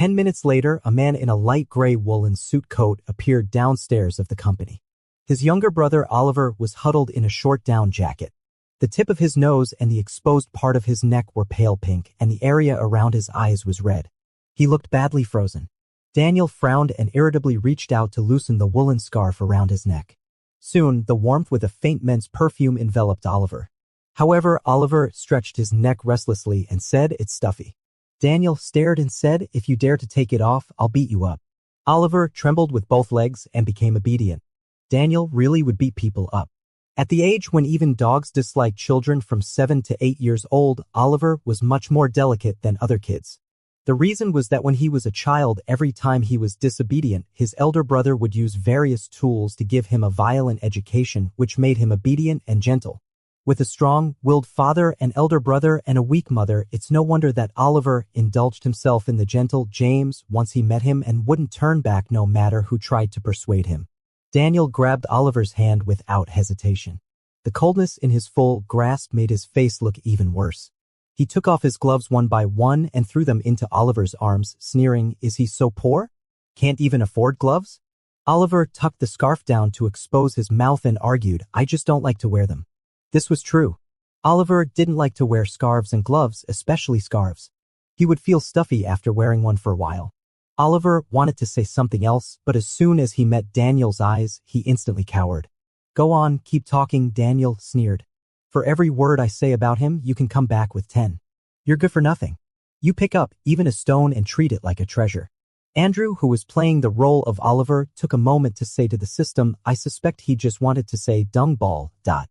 10 minutes later, a man in a light gray woolen suit coat appeared downstairs of the company. His younger brother Oliver was huddled in a short down jacket. The tip of his nose and the exposed part of his neck were pale pink, and the area around his eyes was red. He looked badly frozen. Daniel frowned and irritably reached out to loosen the woolen scarf around his neck. Soon, the warmth with a faint men's perfume enveloped Oliver. However, Oliver stretched his neck restlessly and said, "It's stuffy." Daniel stared and said, "If you dare to take it off, I'll beat you up." Oliver trembled with both legs and became obedient. Daniel really would beat people up. At the age when even dogs dislike children from 7 to 8 years old, Oliver was much more delicate than other kids. The reason was that when he was a child, every time he was disobedient, his elder brother would use various tools to give him a violent education, which made him obedient and gentle. With a strong-willed father, an elder brother, and a weak mother, it's no wonder that Oliver indulged himself in the gentle James once he met him and wouldn't turn back no matter who tried to persuade him. Daniel grabbed Oliver's hand without hesitation. The coldness in his full grasp made his face look even worse. He took off his gloves one by one and threw them into Oliver's arms, sneering, "Is he so poor? Can't even afford gloves?" Oliver tucked the scarf down to expose his mouth and argued, "I just don't like to wear them." This was true. Oliver didn't like to wear scarves and gloves, especially scarves. He would feel stuffy after wearing one for a while. Oliver wanted to say something else, but as soon as he met Daniel's eyes, he instantly cowered. "Go on, keep talking," Daniel sneered. "For every word I say about him, you can come back with 10. You're good for nothing. You pick up even a stone and treat it like a treasure." Andrew, who was playing the role of Oliver, took a moment to say to the system, "I suspect he just wanted to say dung ball, dot."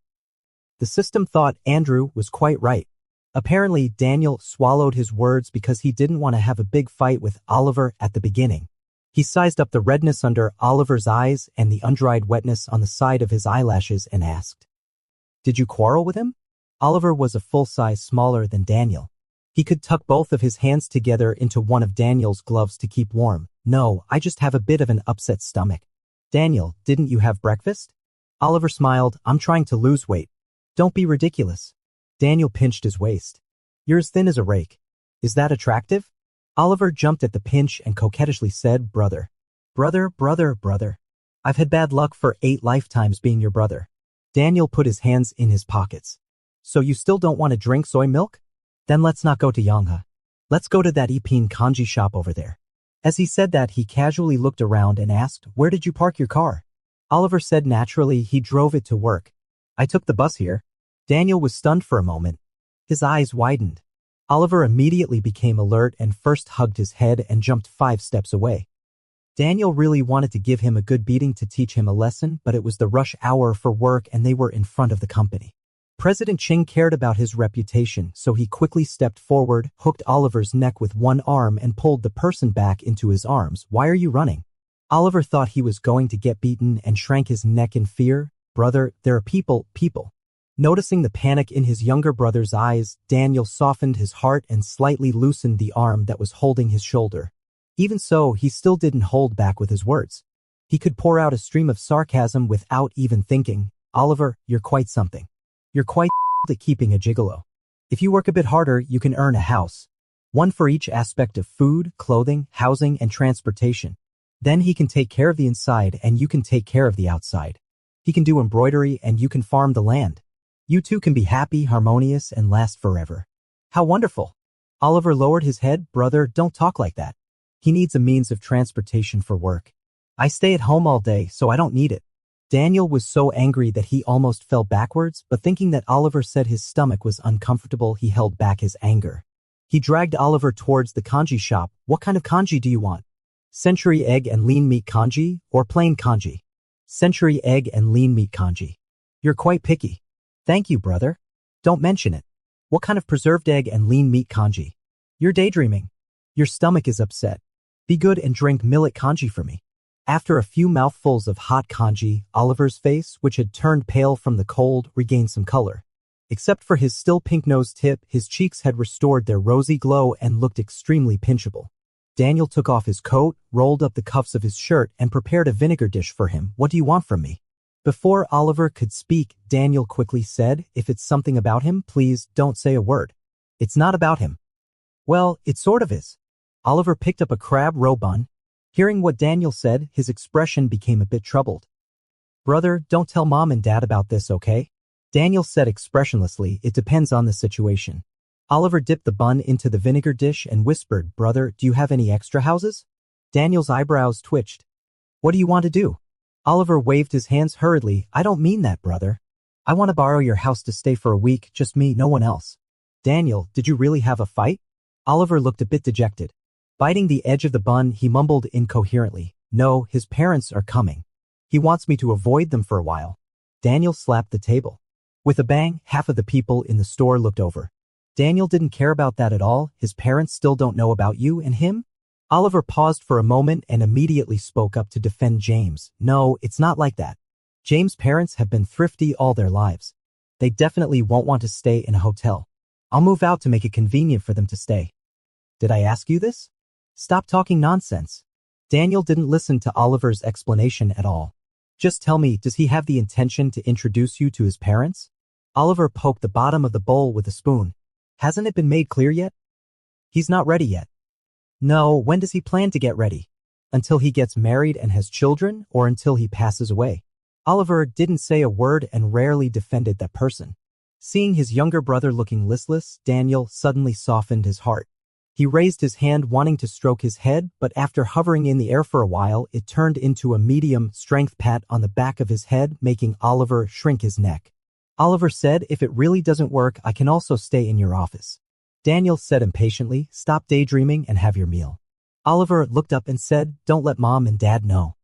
The system thought Andrew was quite right. Apparently, Daniel swallowed his words because he didn't want to have a big fight with Oliver at the beginning. He sized up the redness under Oliver's eyes and the undried wetness on the side of his eyelashes and asked, "Did you quarrel with him?" Oliver was a full size smaller than Daniel. He could tuck both of his hands together into one of Daniel's gloves to keep warm. "No, I just have a bit of an upset stomach." "Daniel, didn't you have breakfast?" Oliver smiled, "I'm trying to lose weight." "Don't be ridiculous." Daniel pinched his waist. "You're as thin as a rake. Is that attractive?" Oliver jumped at the pinch and coquettishly said, "Brother. Brother. I've had bad luck for 8 lifetimes being your brother." Daniel put his hands in his pockets. "So you still don't want to drink soy milk? Then let's not go to Yongha. Let's go to that Ipin kanji shop over there." As he said that, he casually looked around and asked, "Where did you park your car?" Oliver said naturally he drove it to work. "I took the bus here." Daniel was stunned for a moment. His eyes widened. Oliver immediately became alert and first hugged his head and jumped 5 steps away. Daniel really wanted to give him a good beating to teach him a lesson, but it was the rush hour for work and they were in front of the company. President Ching cared about his reputation, so he quickly stepped forward, hooked Oliver's neck with one arm and pulled the person back into his arms. "Why are you running?" Oliver thought he was going to get beaten and shrank his neck in fear. "Brother, there are people. Noticing the panic in his younger brother's eyes, Daniel softened his heart and slightly loosened the arm that was holding his shoulder. Even so, he still didn't hold back with his words. He could pour out a stream of sarcasm without even thinking. "Oliver, you're quite something. You're quite at keeping a gigolo. If you work a bit harder, you can earn a house. One for each aspect of food, clothing, housing, and transportation. Then he can take care of the inside and you can take care of the outside. He can do embroidery and you can farm the land. You two can be happy, harmonious, and last forever." "How wonderful." Oliver lowered his head. "Brother, don't talk like that. He needs a means of transportation for work. I stay at home all day, so I don't need it." Daniel was so angry that he almost fell backwards, but thinking that Oliver said his stomach was uncomfortable, he held back his anger. He dragged Oliver towards the kanji shop. "What kind of kanji do you want? Century egg and lean meat kanji, or plain kanji?" "Century egg and lean meat kanji." "You're quite picky." "Thank you, brother. Don't mention it." "What kind of preserved egg and lean meat kanji?" "You're daydreaming. Your stomach is upset. Be good and drink millet kanji for me." After a few mouthfuls of hot kanji, Oliver's face, which had turned pale from the cold, regained some color. Except for his still pink nose tip, his cheeks had restored their rosy glow and looked extremely pinchable. Daniel took off his coat, rolled up the cuffs of his shirt, and prepared a vinegar dish for him. "What do you want from me?" Before Oliver could speak, Daniel quickly said, "If it's something about him, please don't say a word." "It's not about him." "Well, it sort of is. Oliver picked up a crab roe bun. Hearing what Daniel said, his expression became a bit troubled. Brother, don't tell mom and dad about this, okay? Daniel said expressionlessly, it depends on the situation. Oliver dipped the bun into the vinegar dish and whispered, brother, do you have any extra houses? Daniel's eyebrows twitched. What do you want to do? Oliver waved his hands hurriedly. I don't mean that, brother. I want to borrow your house to stay for a week, just me, no one else. Daniel, did you really have a fight? Oliver looked a bit dejected. Biting the edge of the bun, he mumbled incoherently. No, his parents are coming. He wants me to avoid them for a while. Daniel slapped the table. With a bang, half of the people in the store looked over. Daniel didn't care about that at all. His parents still don't know about you and him? Oliver paused for a moment and immediately spoke up to defend James. No, it's not like that. James' parents have been thrifty all their lives. They definitely won't want to stay in a hotel. I'll move out to make it convenient for them to stay. Did I ask you this? Stop talking nonsense. Daniel didn't listen to Oliver's explanation at all. Just tell me, does he have the intention to introduce you to his parents? Oliver poked the bottom of the bowl with a spoon. Hasn't it been made clear yet? He's not ready yet. No, when does he plan to get ready? Until he gets married and has children, or until he passes away? Oliver didn't say a word and rarely defended that person. Seeing his younger brother looking listless, Daniel suddenly softened his heart. He raised his hand wanting to stroke his head, but after hovering in the air for a while, it turned into a medium-strength pat on the back of his head, making Oliver shrink his neck. Oliver said, if it really doesn't work, I can also stay in your office. Daniel said impatiently, stop daydreaming and have your meal. Oliver looked up and said, don't let mom and dad know.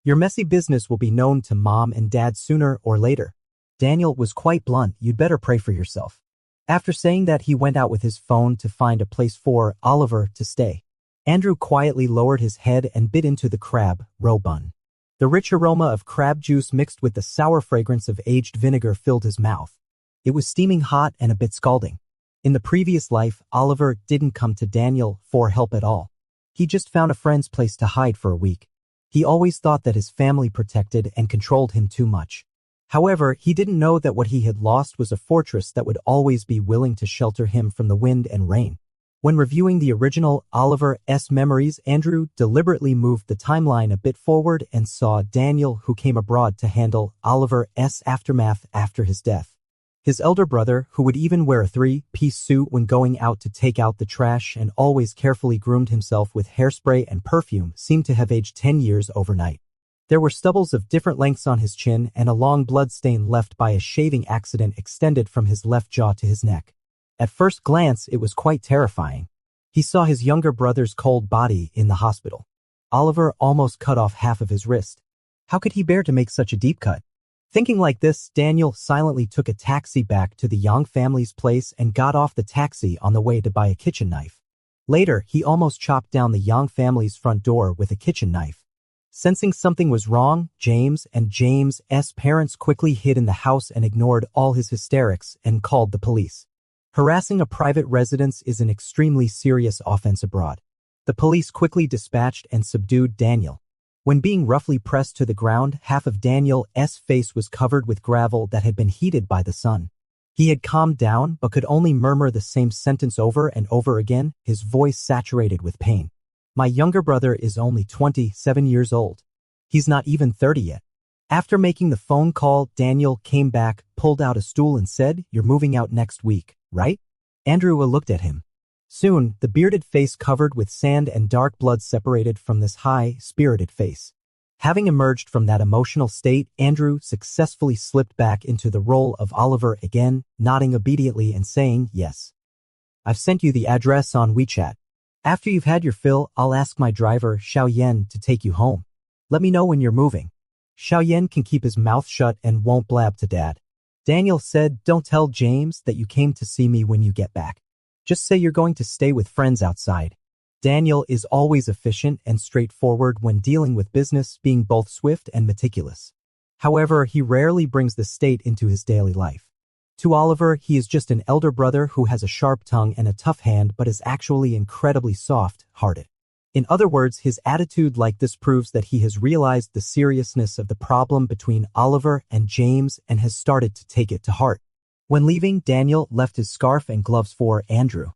Your messy business will be known to mom and dad sooner or later. Daniel was quite blunt, you'd better pray for yourself. After saying that, he went out with his phone to find a place for Oliver to stay. Andrew quietly lowered his head and bit into the crab roe bun. The rich aroma of crab juice mixed with the sour fragrance of aged vinegar filled his mouth. It was steaming hot and a bit scalding. In the previous life, Oliver didn't come to Daniel for help at all. He just found a friend's place to hide for a week. He always thought that his family protected and controlled him too much. However, he didn't know that what he had lost was a fortress that would always be willing to shelter him from the wind and rain. When reviewing the original Oliver's memories, Andrew deliberately moved the timeline a bit forward and saw Daniel, who came abroad to handle Oliver's aftermath after his death. His elder brother, who would even wear a three-piece suit when going out to take out the trash and always carefully groomed himself with hairspray and perfume, seemed to have aged 10 years overnight. There were stubbles of different lengths on his chin and a long blood stain left by a shaving accident extended from his left jaw to his neck. At first glance, it was quite terrifying. He saw his younger brother's cold body in the hospital. Oliver almost cut off half of his wrist. How could he bear to make such a deep cut? Thinking like this, Daniel silently took a taxi back to the Yang family's place and got off the taxi on the way to buy a kitchen knife. Later, he almost chopped down the Yang family's front door with a kitchen knife. Sensing something was wrong, James and James's parents quickly hid in the house and ignored all his hysterics and called the police. Harassing a private residence is an extremely serious offense abroad. The police quickly dispatched and subdued Daniel. When being roughly pressed to the ground, half of Daniel's face was covered with gravel that had been heated by the sun. He had calmed down but could only murmur the same sentence over and over again, his voice saturated with pain. My younger brother is only 27 years old. He's not even 30 yet. After making the phone call, Daniel came back, pulled out a stool and said, you're moving out next week, right? Andrew looked at him. Soon, the bearded face covered with sand and dark blood separated from this high-spirited face. Having emerged from that emotional state, Andrew successfully slipped back into the role of Oliver again, nodding obediently and saying, yes. I've sent you the address on WeChat. After you've had your fill, I'll ask my driver, Xiaoyan, to take you home. Let me know when you're moving. Xiaoyan can keep his mouth shut and won't blab to Dad. Daniel said, don't tell James that you came to see me when you get back. Just say you're going to stay with friends outside. Daniel is always efficient and straightforward when dealing with business, being both swift and meticulous. However, he rarely brings the state into his daily life. To Oliver, he is just an elder brother who has a sharp tongue and a tough hand but is actually incredibly soft-hearted. In other words, his attitude like this proves that he has realized the seriousness of the problem between Oliver and James and has started to take it to heart. When leaving, Daniel left his scarf and gloves for Andrew.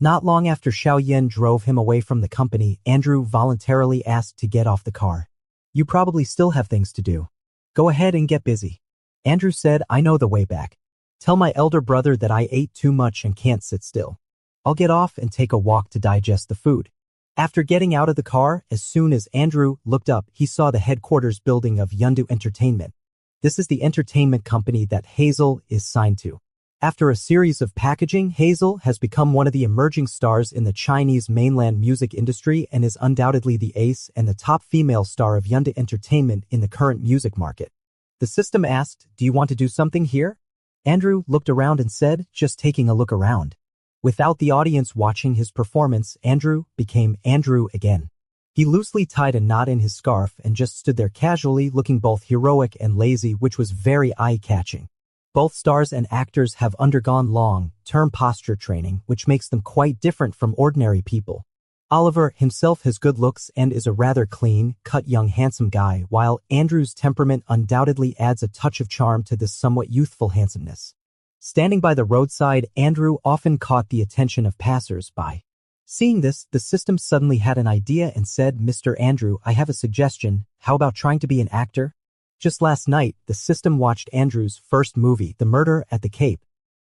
Not long after Xiaoyan drove him away from the company, Andrew voluntarily asked to get off the car. You probably still have things to do. Go ahead and get busy. Andrew said, I know the way back. Tell my elder brother that I ate too much and can't sit still. I'll get off and take a walk to digest the food. After getting out of the car, as soon as Andrew looked up, he saw the headquarters building of Yundu Entertainment. This is the entertainment company that Hazel is signed to. After a series of packaging, Hazel has become one of the emerging stars in the Chinese mainland music industry and is undoubtedly the ace and the top female star of Yundu Entertainment in the current music market. The system asked, do you want to do something here? Andrew looked around and said, just taking a look around. Without the audience watching his performance, Andrew became Andrew again. He loosely tied a knot in his scarf and just stood there casually looking both heroic and lazy, which was very eye-catching. Both stars and actors have undergone long-term posture training, which makes them quite different from ordinary people. Oliver himself has good looks and is a rather clean-cut young handsome guy, while Andrew's temperament undoubtedly adds a touch of charm to this somewhat youthful handsomeness. Standing by the roadside, Andrew often caught the attention of passers-by. Seeing this, the system suddenly had an idea and said, Mr. Andrew, I have a suggestion. How about trying to be an actor? Just last night, the system watched Andrew's first movie, The Murder at the Cape.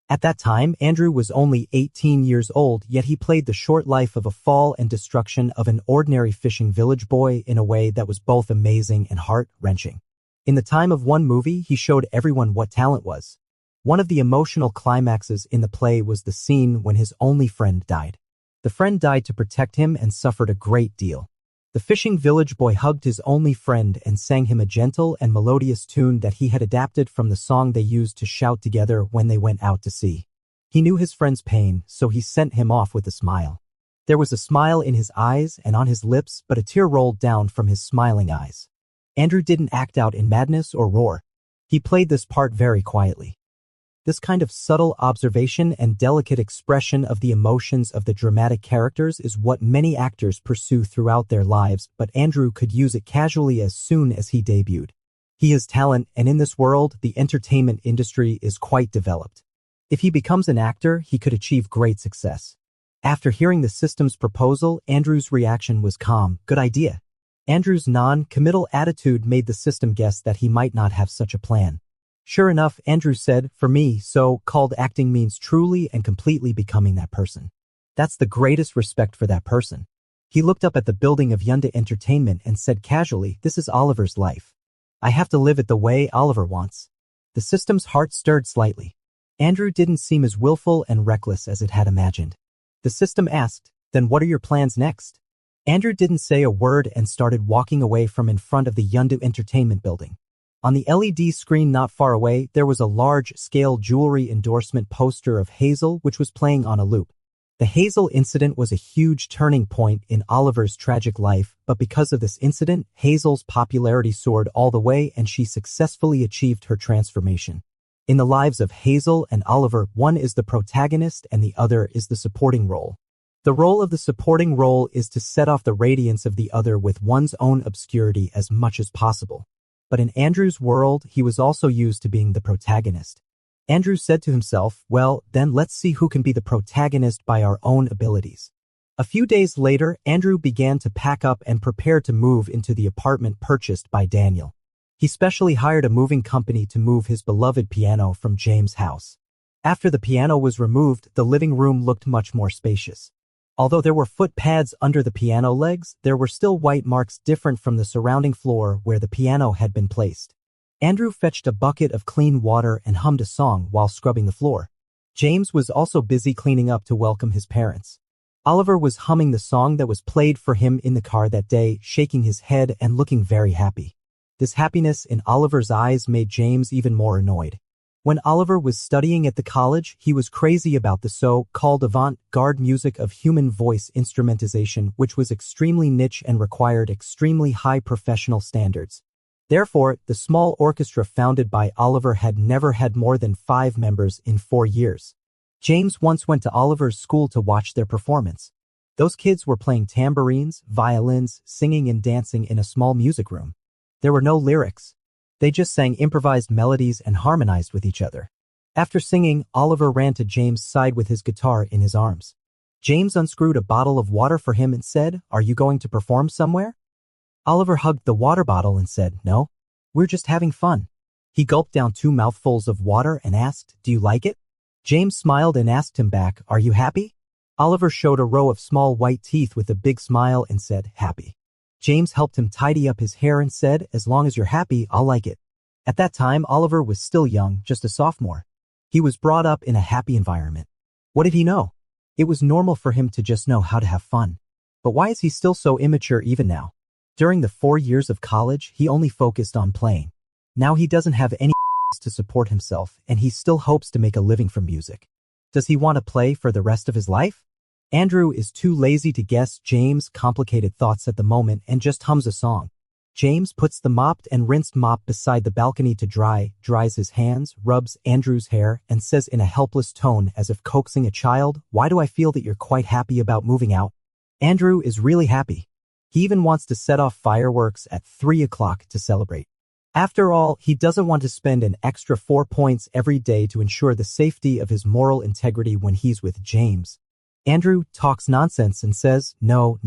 At that time, Andrew was only 18 years old, yet he played the short life of a fall and destruction of an ordinary fishing village boy in a way that was both amazing and heart-wrenching. In the time of one movie, he showed everyone what talent was. One of the emotional climaxes in the play was the scene when his only friend died. The friend died to protect him and suffered a great deal. The fishing village boy hugged his only friend and sang him a gentle and melodious tune that he had adapted from the song they used to shout together when they went out to sea. He knew his friend's pain, so he sent him off with a smile. There was a smile in his eyes and on his lips, but a tear rolled down from his smiling eyes. Andrew didn't act out in madness or roar. He played this part very quietly. This kind of subtle observation and delicate expression of the emotions of the dramatic characters is what many actors pursue throughout their lives, but Andrew could use it casually as soon as he debuted. He has talent, and in this world, the entertainment industry is quite developed. If he becomes an actor, he could achieve great success. After hearing the system's proposal, Andrew's reaction was calm. Good idea. Andrew's non-committal attitude made the system guess that he might not have such a plan. Sure enough, Andrew said, for me, so-called acting means truly and completely becoming that person. That's the greatest respect for that person. He looked up at the building of Yundu Entertainment and said casually, this is Oliver's life. I have to live it the way Oliver wants. The system's heart stirred slightly. Andrew didn't seem as willful and reckless as it had imagined. The system asked, then what are your plans next? Andrew didn't say a word and started walking away from in front of the Yundu Entertainment building. On the LED screen not far away, there was a large-scale jewelry endorsement poster of Hazel which was playing on a loop. The Hazel incident was a huge turning point in Oliver's tragic life, but because of this incident, Hazel's popularity soared all the way and she successfully achieved her transformation. In the lives of Hazel and Oliver, one is the protagonist and the other is the supporting role. The role of the supporting role is to set off the radiance of the other with one's own obscurity as much as possible. But in Andrew's world, he was also used to being the protagonist. Andrew said to himself, well, then let's see who can be the protagonist by our own abilities. A few days later, Andrew began to pack up and prepare to move into the apartment purchased by Daniel. He specially hired a moving company to move his beloved piano from James' house. After the piano was removed, the living room looked much more spacious. Although there were foot pads under the piano legs, there were still white marks different from the surrounding floor where the piano had been placed. Andrew fetched a bucket of clean water and hummed a song while scrubbing the floor. James was also busy cleaning up to welcome his parents. Oliver was humming the song that was played for him in the car that day, shaking his head and looking very happy. This happiness in Oliver's eyes made James even more annoyed. When Oliver was studying at the college, he was crazy about the so-called avant-garde music of human voice instrumentization, which was extremely niche and required extremely high professional standards. Therefore, the small orchestra founded by Oliver had never had more than 5 members in 4 years. James once went to Oliver's school to watch their performance. Those kids were playing tambourines, violins, singing and dancing in a small music room. There were no lyrics. They just sang improvised melodies and harmonized with each other. After singing, Oliver ran to James' side with his guitar in his arms. James unscrewed a bottle of water for him and said, "Are you going to perform somewhere?" Oliver hugged the water bottle and said, "No, we're just having fun." He gulped down 2 mouthfuls of water and asked, "Do you like it?" James smiled and asked him back, "Are you happy?" Oliver showed a row of small white teeth with a big smile and said, "Happy." James helped him tidy up his hair and said, "As long as you're happy, I'll like it." At that time, Oliver was still young, just a sophomore. He was brought up in a happy environment. What did he know? It was normal for him to just know how to have fun. But why is he still so immature even now? During the 4 years of college, he only focused on playing. Now he doesn't have any to support himself, and he still hopes to make a living from music. Does he want to play for the rest of his life? Andrew is too lazy to guess James' complicated thoughts at the moment and just hums a song. James puts the mopped and rinsed mop beside the balcony to dry, dries his hands, rubs Andrew's hair, and says in a helpless tone as if coaxing a child, "Why do I feel that you're quite happy about moving out?" Andrew is really happy. He even wants to set off fireworks at 3 o'clock to celebrate. After all, he doesn't want to spend an extra 4 points every day to ensure the safety of his moral integrity when he's with James. Andrew talks nonsense and says, No,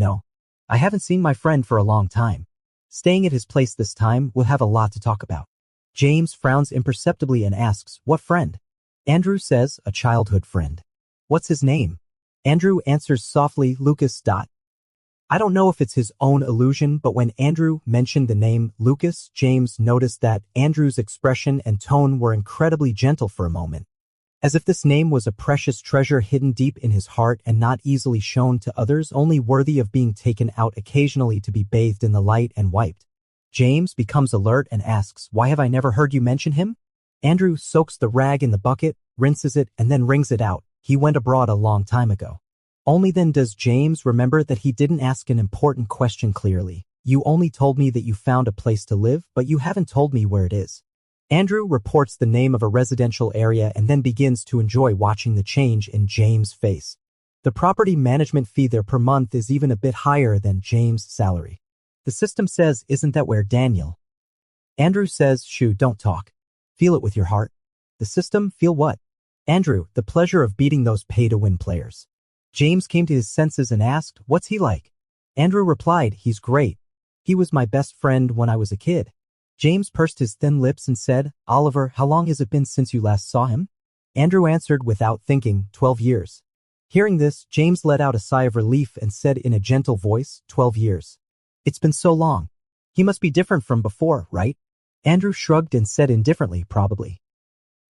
I haven't seen my friend for a long time. Staying at his place this time will have a lot to talk about. James frowns imperceptibly and asks, "What friend?" Andrew says, "A childhood friend." "What's his name?" Andrew answers softly, "Lucas. I don't know if it's his own illusion, but when Andrew mentioned the name Lucas, James noticed that Andrew's expression and tone were incredibly gentle for a moment. As if this name was a precious treasure hidden deep in his heart and not easily shown to others, only worthy of being taken out occasionally to be bathed in the light and wiped. James becomes alert and asks, "Why have I never heard you mention him?" Andrew soaks the rag in the bucket, rinses it, and then wrings it out. "He went abroad a long time ago." Only then does James remember that he didn't ask an important question clearly. "You only told me that you found a place to live, but you haven't told me where it is." Andrew reports the name of a residential area and then begins to enjoy watching the change in James' face. The property management fee there per month is even a bit higher than James' salary. The system says, "Isn't that where Daniel?" Andrew says, "Shoo, don't talk. Feel it with your heart." The system, "Feel what?" Andrew, "The pleasure of beating those pay-to-win players." James came to his senses and asked, "What's he like?" Andrew replied, "He's great. He was my best friend when I was a kid." James pursed his thin lips and said, "Oliver, how long has it been since you last saw him?" Andrew answered without thinking, 12 years. Hearing this, James let out a sigh of relief and said in a gentle voice, 12 years. It's been so long. He must be different from before, right? Andrew shrugged and said indifferently, "Probably.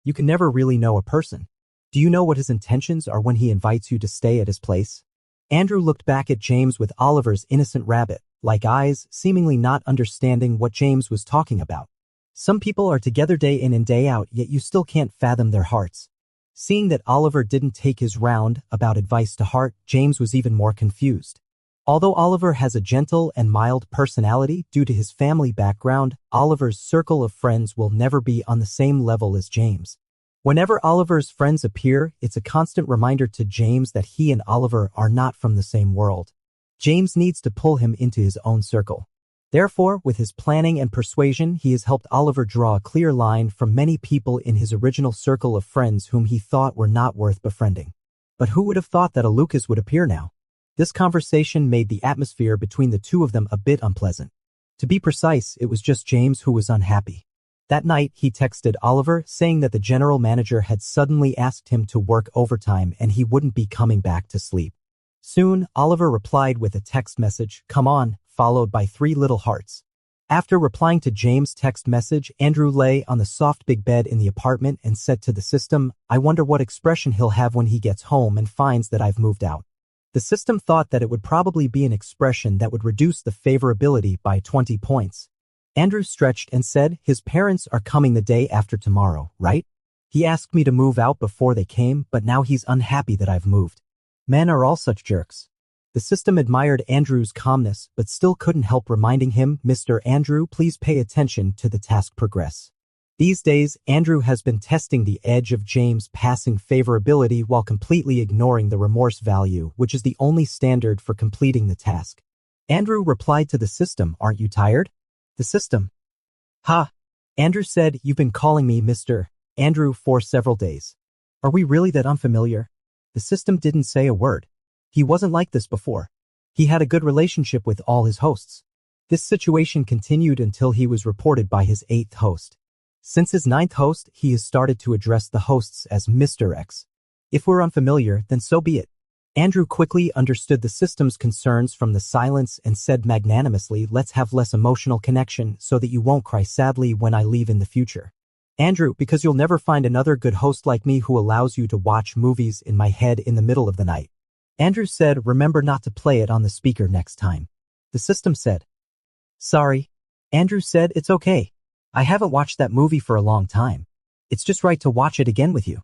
You can never really know a person. Do you know what his intentions are when he invites you to stay at his place?" Andrew looked back at James with Oliver's innocent rabbit-like eyes, seemingly not understanding what James was talking about. Some people are together day in and day out, yet you still can't fathom their hearts. Seeing that Oliver didn't take his round about advice to heart, James was even more confused. Although Oliver has a gentle and mild personality due to his family background, Oliver's circle of friends will never be on the same level as James. Whenever Oliver's friends appear, it's a constant reminder to James that he and Oliver are not from the same world. James needs to pull him into his own circle. Therefore, with his planning and persuasion, he has helped Oliver draw a clear line from many people in his original circle of friends whom he thought were not worth befriending. But who would have thought that a Lucas would appear now? This conversation made the atmosphere between the two of them a bit unpleasant. To be precise, it was just James who was unhappy. That night, he texted Oliver saying that the general manager had suddenly asked him to work overtime and he wouldn't be coming back to sleep. Soon, Oliver replied with a text message, "Come on," followed by 3 little hearts. After replying to James' text message, Andrew lay on the soft big bed in the apartment and said to the system, "I wonder what expression he'll have when he gets home and finds that I've moved out." The system thought that it would probably be an expression that would reduce the favorability by 20 points. Andrew stretched and said, "His parents are coming the day after tomorrow, right? He asked me to move out before they came, but now he's unhappy that I've moved. Men are all such jerks." The system admired Andrew's calmness, but still couldn't help reminding him, "Mr. Andrew, please pay attention to the task progress." These days, Andrew has been testing the edge of James' passing favorability while completely ignoring the remorse value, which is the only standard for completing the task. Andrew replied to the system, "Aren't you tired?" The system. "Ha." Andrew said, "You've been calling me Mr. Andrew for several days. Are we really that unfamiliar?" The system didn't say a word. He wasn't like this before. He had a good relationship with all his hosts. This situation continued until he was reported by his 8th host. Since his 9th host, he has started to address the hosts as Mr. X. If we're unfamiliar, then so be it. Andrew quickly understood the system's concerns from the silence and said magnanimously, let's have less emotional connection so that you won't cry sadly when I leave in the future. Andrew, because you'll never find another good host like me who allows you to watch movies in my head in the middle of the night. Andrew said, remember not to play it on the speaker next time. The system said, sorry. Andrew said, it's okay. I haven't watched that movie for a long time. It's just right to watch it again with you.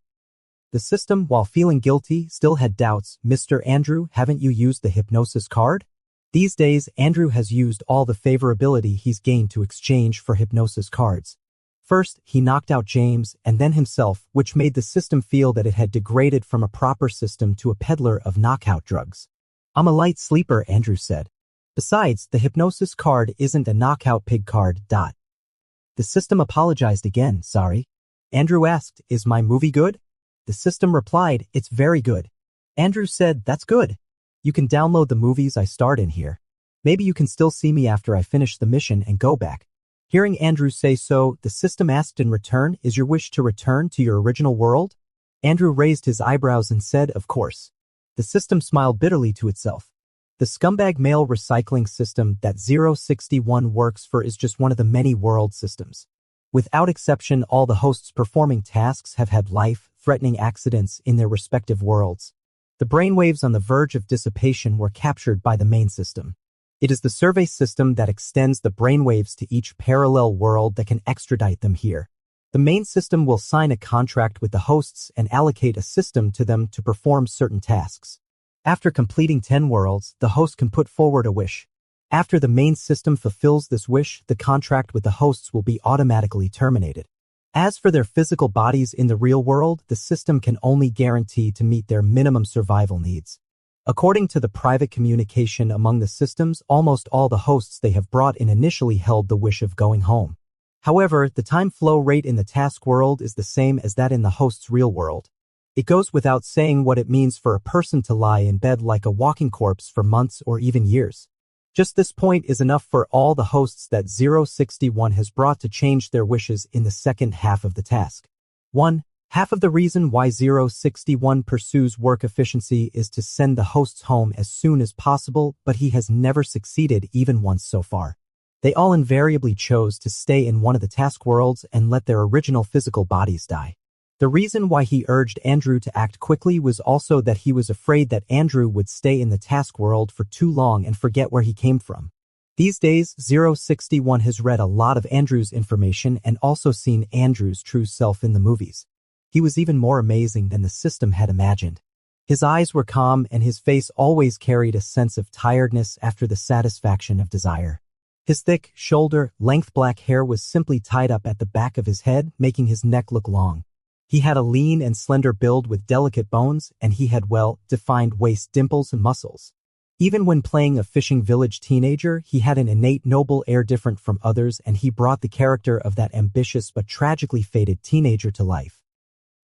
The system, while feeling guilty, still had doubts. Mr. Andrew, haven't you used the hypnosis card? These days, Andrew has used all the favorability he's gained to exchange for hypnosis cards. First, he knocked out James and then himself, which made the system feel that it had degraded from a proper system to a peddler of knockout drugs. I'm a light sleeper, Andrew said. Besides, the hypnosis card isn't a knockout pig card. The system apologized again, sorry. Andrew asked, is my movie good? The system replied, it's very good. Andrew said, that's good. You can download the movies I starred in here. Maybe you can still see me after I finish the mission and go back. Hearing Andrew say so, the system asked in return, is your wish to return to your original world? Andrew raised his eyebrows and said, of course. The system smiled bitterly to itself. The scumbag mail recycling system that 061 works for is just one of the many world systems. Without exception, all the hosts performing tasks have had life-threatening accidents in their respective worlds. The brainwaves on the verge of dissipation were captured by the main system. It is the survey system that extends the brainwaves to each parallel world that can extradite them here. The main system will sign a contract with the hosts and allocate a system to them to perform certain tasks. After completing 10 worlds, the host can put forward a wish. After the main system fulfills this wish, the contract with the hosts will be automatically terminated. As for their physical bodies in the real world, the system can only guarantee to meet their minimum survival needs. According to the private communication among the systems, almost all the hosts they have brought in initially held the wish of going home. However, the time flow rate in the task world is the same as that in the host's real world. It goes without saying what it means for a person to lie in bed like a walking corpse for months or even years. Just this point is enough for all the hosts that 061 has brought to change their wishes in the second half of the task. 1. Half of the reason why 061 pursues work efficiency is to send the hosts home as soon as possible, but he has never succeeded even once so far. They all invariably chose to stay in one of the task worlds and let their original physical bodies die. The reason why he urged Andrew to act quickly was also that he was afraid that Andrew would stay in the task world for too long and forget where he came from. These days, 061 has read a lot of Andrew's information and also seen Andrew's true self in the movies. He was even more amazing than the system had imagined. His eyes were calm and his face always carried a sense of tiredness after the satisfaction of desire. His thick, shoulder-length black hair was simply tied up at the back of his head, making his neck look long. He had a lean and slender build with delicate bones, and he had well-defined waist dimples and muscles. Even when playing a fishing village teenager, he had an innate noble air different from others, and he brought the character of that ambitious but tragically fated teenager to life.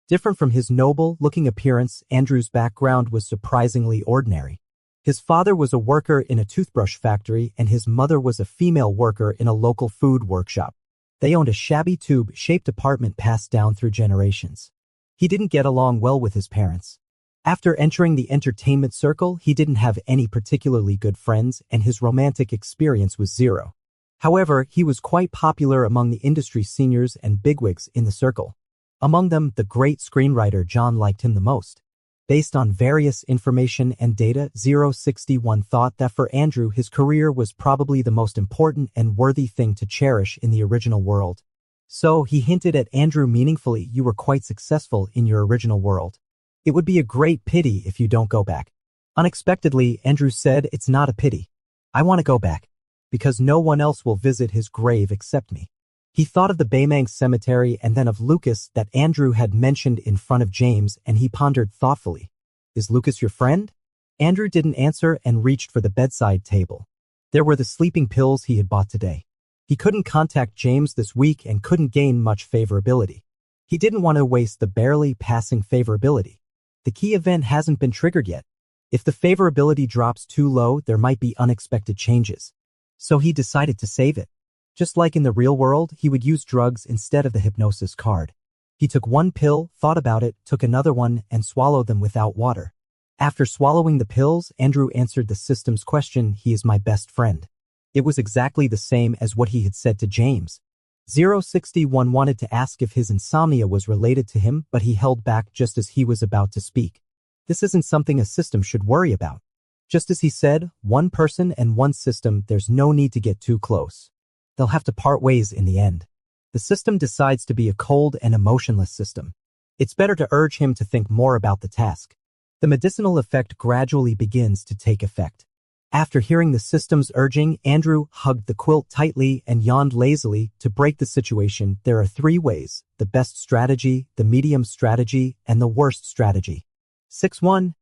Different from his noble-looking appearance, Andrew's background was surprisingly ordinary. His father was a worker in a toothbrush factory, and his mother was a female worker in a local food workshop. They owned a shabby tube-shaped apartment passed down through generations. He didn't get along well with his parents. After entering the entertainment circle, he didn't have any particularly good friends, and his romantic experience was zero. However, he was quite popular among the industry seniors and bigwigs in the circle. Among them, the great screenwriter John liked him the most. Based on various information and data, 061 thought that for Andrew his career was probably the most important and worthy thing to cherish in the original world. So he hinted at Andrew meaningfully, you were quite successful in your original world. It would be a great pity if you don't go back. Unexpectedly, Andrew said, it's not a pity. I want to go back. Because no one else will visit his grave except me. He thought of the Baymang cemetery and then of Lucas that Andrew had mentioned in front of James, and he pondered thoughtfully. Is Lucas your friend? Andrew didn't answer and reached for the bedside table. There were the sleeping pills he had bought today. He couldn't contact James this week and couldn't gain much favorability. He didn't want to waste the barely passing favorability. The key event hasn't been triggered yet. If the favorability drops too low, there might be unexpected changes. So he decided to save it. Just like in the real world, he would use drugs instead of the hypnosis card. He took one pill, thought about it, took another one, and swallowed them without water. After swallowing the pills, Andrew answered the system's question, "He is my best friend." It was exactly the same as what he had said to James. 061 wanted to ask if his insomnia was related to him, but he held back just as he was about to speak. This isn't something a system should worry about. Just as he said, one person and one system, there's no need to get too close. They'll have to part ways in the end. The system decides to be a cold and emotionless system. It's better to urge him to think more about the task. The medicinal effect gradually begins to take effect. After hearing the system's urging, Andrew hugged the quilt tightly and yawned lazily. To break the situation, there are 3 ways: the best strategy, the medium strategy, and the worst strategy. 6-1,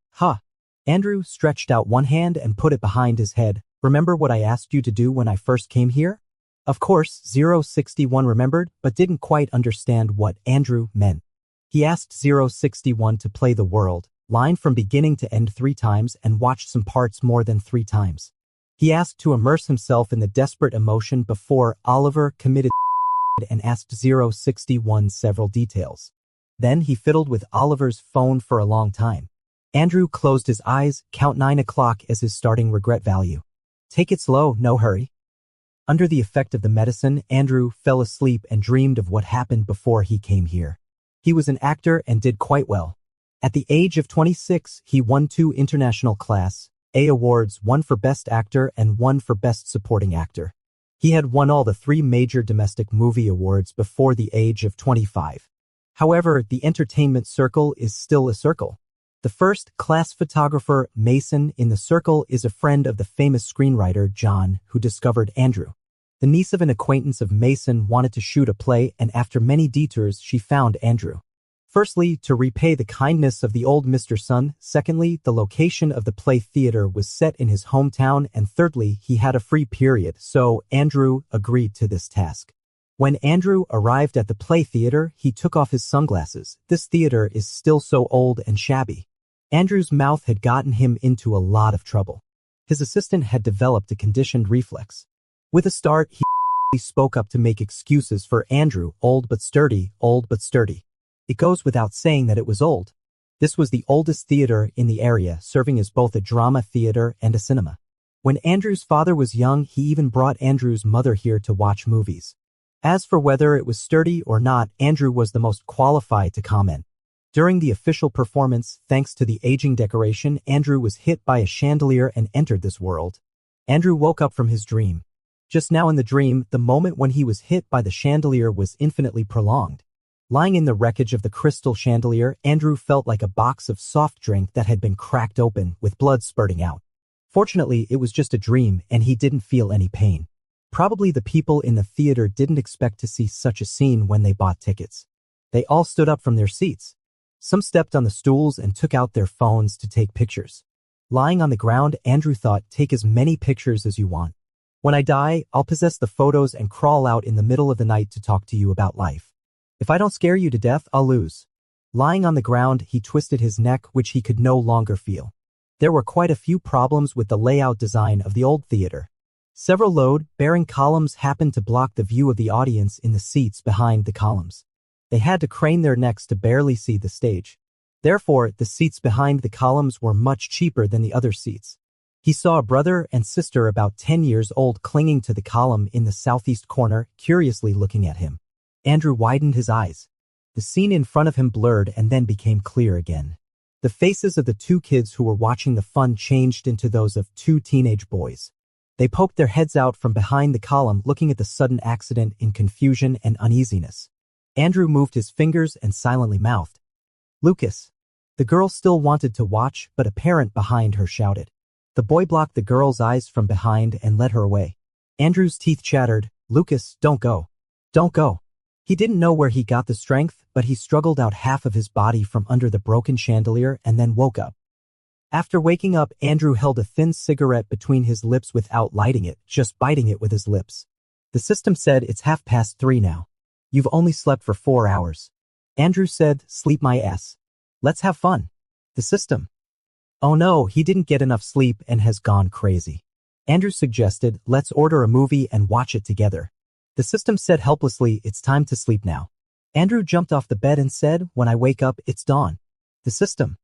Andrew stretched out one hand and put it behind his head. "Remember what I asked you to do when I first came here?" Of course, 061 remembered, but didn't quite understand what Andrew meant. He asked 061 to play the world line from beginning to end 3 times and watched some parts more than 3 times. He asked to immerse himself in the desperate emotion before Oliver committed and asked 061 several details. Then he fiddled with Oliver's phone for a long time. Andrew closed his eyes, count 9 o'clock as his starting regret value. Take it slow, no hurry. Under the effect of the medicine, Andrew fell asleep and dreamed of what happened before he came here. He was an actor and did quite well. At the age of 26, he won 2 international Class A awards, one for Best Actor and one for Best Supporting Actor. He had won all the 3 major domestic movie awards before the age of 25. However, the entertainment circle is still a circle. The first-class photographer, Mason, in the circle is a friend of the famous screenwriter, John, who discovered Andrew. The niece of an acquaintance of Mason wanted to shoot a play, and after many detours, she found Andrew. Firstly, to repay the kindness of the old Mr. Sun. Secondly, the location of the play theater was set in his hometown. And thirdly, he had a free period, so Andrew agreed to this task. When Andrew arrived at the play theater, he took off his sunglasses. This theater is still so old and shabby. Andrew's mouth had gotten him into a lot of trouble. His assistant had developed a conditioned reflex. With a start, he spoke up to make excuses for Andrew, old but sturdy, old but sturdy. It goes without saying that it was old. This was the oldest theater in the area, serving as both a drama theater and a cinema. When Andrew's father was young, he even brought Andrew's mother here to watch movies. As for whether it was sturdy or not, Andrew was the most qualified to comment. During the official performance, thanks to the aging decoration, Andrew was hit by a chandelier and entered this world. Andrew woke up from his dream. Just now in the dream, the moment when he was hit by the chandelier was infinitely prolonged. Lying in the wreckage of the crystal chandelier, Andrew felt like a box of soft drink that had been cracked open, with blood spurting out. Fortunately, it was just a dream, and he didn't feel any pain. Probably the people in the theater didn't expect to see such a scene when they bought tickets. They all stood up from their seats. Some stepped on the stools and took out their phones to take pictures. Lying on the ground, Andrew thought, take as many pictures as you want. When I die, I'll possess the photos and crawl out in the middle of the night to talk to you about life. If I don't scare you to death, I'll lose. Lying on the ground, he twisted his neck, which he could no longer feel. There were quite a few problems with the layout design of the old theater. Several load-bearing columns happened to block the view of the audience in the seats behind the columns. They had to crane their necks to barely see the stage. Therefore, the seats behind the columns were much cheaper than the other seats. He saw a brother and sister about 10 years old clinging to the column in the southeast corner, curiously looking at him. Andrew widened his eyes. The scene in front of him blurred and then became clear again. The faces of the 2 kids who were watching the fun changed into those of 2 teenage boys. They poked their heads out from behind the column, looking at the sudden accident in confusion and uneasiness. Andrew moved his fingers and silently mouthed, "Lucas." The girl still wanted to watch, but a parent behind her shouted. The boy blocked the girl's eyes from behind and led her away. Andrew's teeth chattered, "Lucas, don't go. Don't go." He didn't know where he got the strength, but he struggled out half of his body from under the broken chandelier and then woke up. After waking up, Andrew held a thin cigarette between his lips without lighting it, just biting it with his lips. The system said, "It's 3:30 now. You've only slept for 4 hours." Andrew said, "Sleep my ass. Let's have fun." The system Oh no, he didn't get enough sleep and has gone crazy. Andrew suggested, let's order a movie and watch it together. The system said helplessly, it's time to sleep now. Andrew jumped off the bed and said, when I wake up, it's dawn. The system.